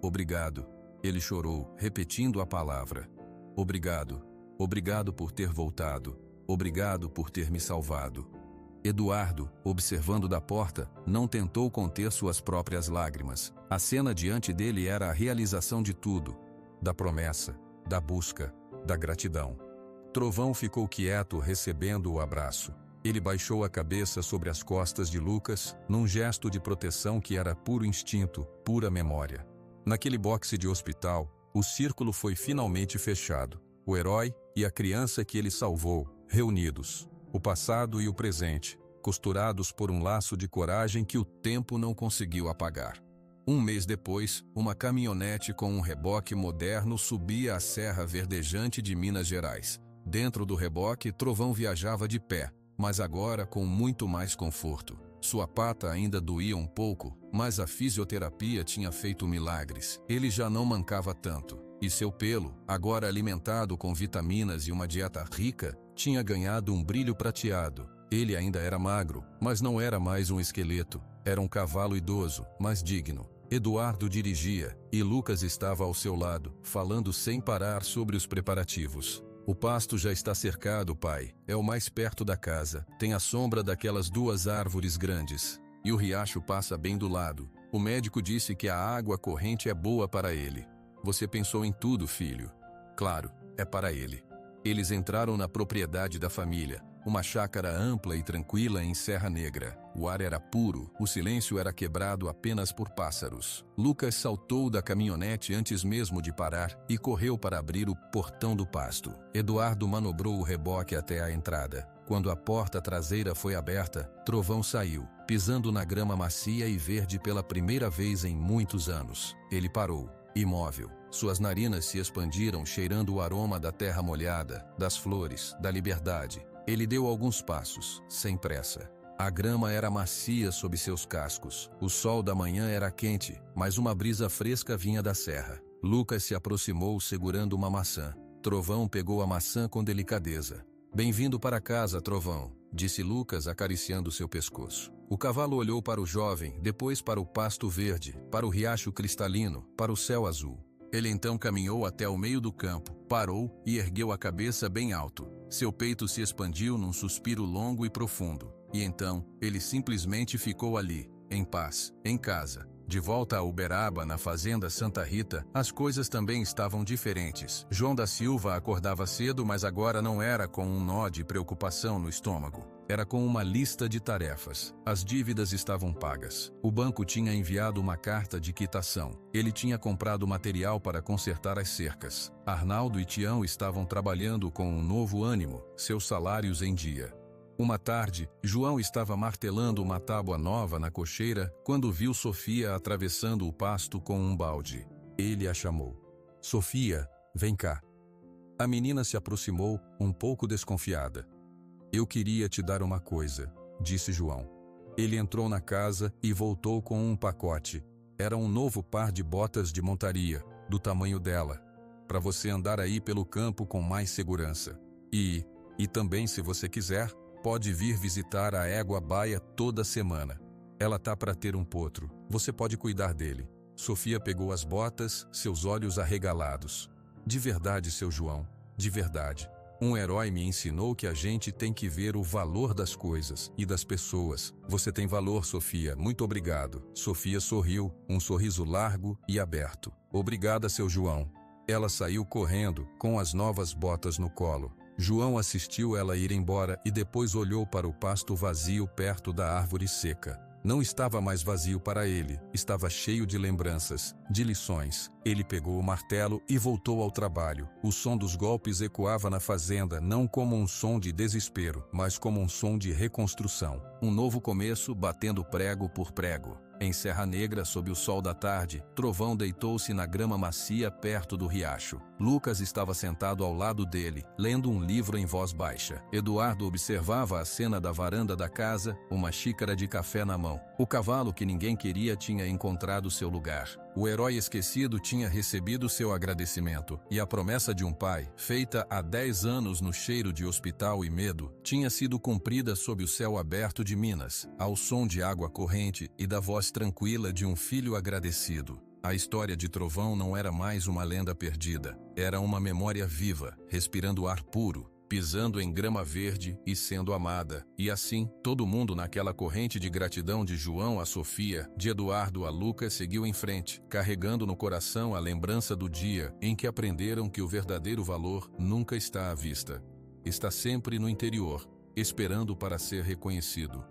Obrigado. Ele chorou, repetindo a palavra. Obrigado. Obrigado por ter voltado. Obrigado por ter me salvado. Eduardo, observando da porta, não tentou conter suas próprias lágrimas. A cena diante dele era a realização de tudo. Da promessa, da busca, da gratidão. Trovão ficou quieto recebendo o abraço. Ele baixou a cabeça sobre as costas de Lucas, num gesto de proteção que era puro instinto, pura memória. Naquele boxe de hospital, o círculo foi finalmente fechado. O herói e a criança que ele salvou, reunidos. O passado e o presente, costurados por um laço de coragem que o tempo não conseguiu apagar. 1 mês depois, uma caminhonete com um reboque moderno subia a Serra Verdejante de Minas Gerais. Dentro do reboque, Trovão viajava de pé, mas agora com muito mais conforto. Sua pata ainda doía um pouco, mas a fisioterapia tinha feito milagres. Ele já não mancava tanto. E seu pelo, agora alimentado com vitaminas e uma dieta rica, tinha ganhado um brilho prateado. Ele ainda era magro, mas não era mais um esqueleto. Era um cavalo idoso, mas digno. Eduardo dirigia, e Lucas estava ao seu lado, falando sem parar sobre os preparativos. O pasto já está cercado, pai. É o mais perto da casa. Tem a sombra daquelas 2 árvores grandes. E o riacho passa bem do lado. O médico disse que a água corrente é boa para ele. Você pensou em tudo, filho. Claro, é para ele. Eles entraram na propriedade da família, uma chácara ampla e tranquila em Serra Negra. O ar era puro, o silêncio era quebrado apenas por pássaros. Lucas saltou da caminhonete antes mesmo de parar e correu para abrir o portão do pasto. Eduardo manobrou o reboque até a entrada. Quando a porta traseira foi aberta, Trovão saiu, pisando na grama macia e verde pela primeira vez em muitos anos. Ele parou, imóvel. Suas narinas se expandiram cheirando o aroma da terra molhada, das flores, da liberdade. Ele deu alguns passos, sem pressa. A grama era macia sob seus cascos. O sol da manhã era quente, mas uma brisa fresca vinha da serra. Lucas se aproximou segurando uma maçã. Trovão pegou a maçã com delicadeza. Bem-vindo para casa, Trovão, disse Lucas acariciando seu pescoço. O cavalo olhou para o jovem, depois para o pasto verde, para o riacho cristalino, para o céu azul. Ele então caminhou até o meio do campo, parou e ergueu a cabeça bem alto. Seu peito se expandiu num suspiro longo e profundo. E então, ele simplesmente ficou ali, em paz, em casa. De volta a Uberaba, na fazenda Santa Rita, as coisas também estavam diferentes. João da Silva acordava cedo, mas agora não era com um nó de preocupação no estômago. Era com uma lista de tarefas. As dívidas estavam pagas. O banco tinha enviado uma carta de quitação. Ele tinha comprado material para consertar as cercas. Arnaldo e Tião estavam trabalhando com um novo ânimo, seus salários em dia. Uma tarde, João estava martelando uma tábua nova na cocheira quando viu Sofia atravessando o pasto com um balde. Ele a chamou. Sofia, vem cá. A menina se aproximou, um pouco desconfiada. Eu queria te dar uma coisa, disse João. Ele entrou na casa e voltou com um pacote. Era um novo par de botas de montaria, do tamanho dela, para você andar aí pelo campo com mais segurança. E também, se você quiser, pode vir visitar a égua Baia toda semana. Ela tá para ter um potro. Você pode cuidar dele. Sofia pegou as botas, seus olhos arregalados. De verdade, seu João, de verdade. Um herói me ensinou que a gente tem que ver o valor das coisas e das pessoas. Você tem valor, Sofia. Muito obrigado. Sofia sorriu, um sorriso largo e aberto. Obrigada, seu João. Ela saiu correndo, com as novas botas no colo. João assistiu ela ir embora e depois olhou para o pasto vazio perto da árvore seca. Não estava mais vazio para ele, estava cheio de lembranças, de lições. Ele pegou o martelo e voltou ao trabalho. O som dos golpes ecoava na fazenda, não como um som de desespero, mas como um som de reconstrução. Um novo começo batendo prego por prego. Em Serra Negra, sob o sol da tarde, Trovão deitou-se na grama macia perto do riacho. Lucas estava sentado ao lado dele, lendo um livro em voz baixa. Eduardo observava a cena da varanda da casa, uma xícara de café na mão. O cavalo que ninguém queria tinha encontrado seu lugar. O herói esquecido tinha recebido seu agradecimento, e a promessa de um pai, feita há 10 anos no cheiro de hospital e medo, tinha sido cumprida sob o céu aberto de Minas, ao som de água corrente e da voz tranquila de um filho agradecido. A história de Trovão não era mais uma lenda perdida, era uma memória viva, respirando ar puro, pisando em grama verde e sendo amada. E assim, todo mundo naquela corrente de gratidão de João a Sofia, de Eduardo a Lucas seguiu em frente, carregando no coração a lembrança do dia em que aprenderam que o verdadeiro valor nunca está à vista. Está sempre no interior, esperando para ser reconhecido.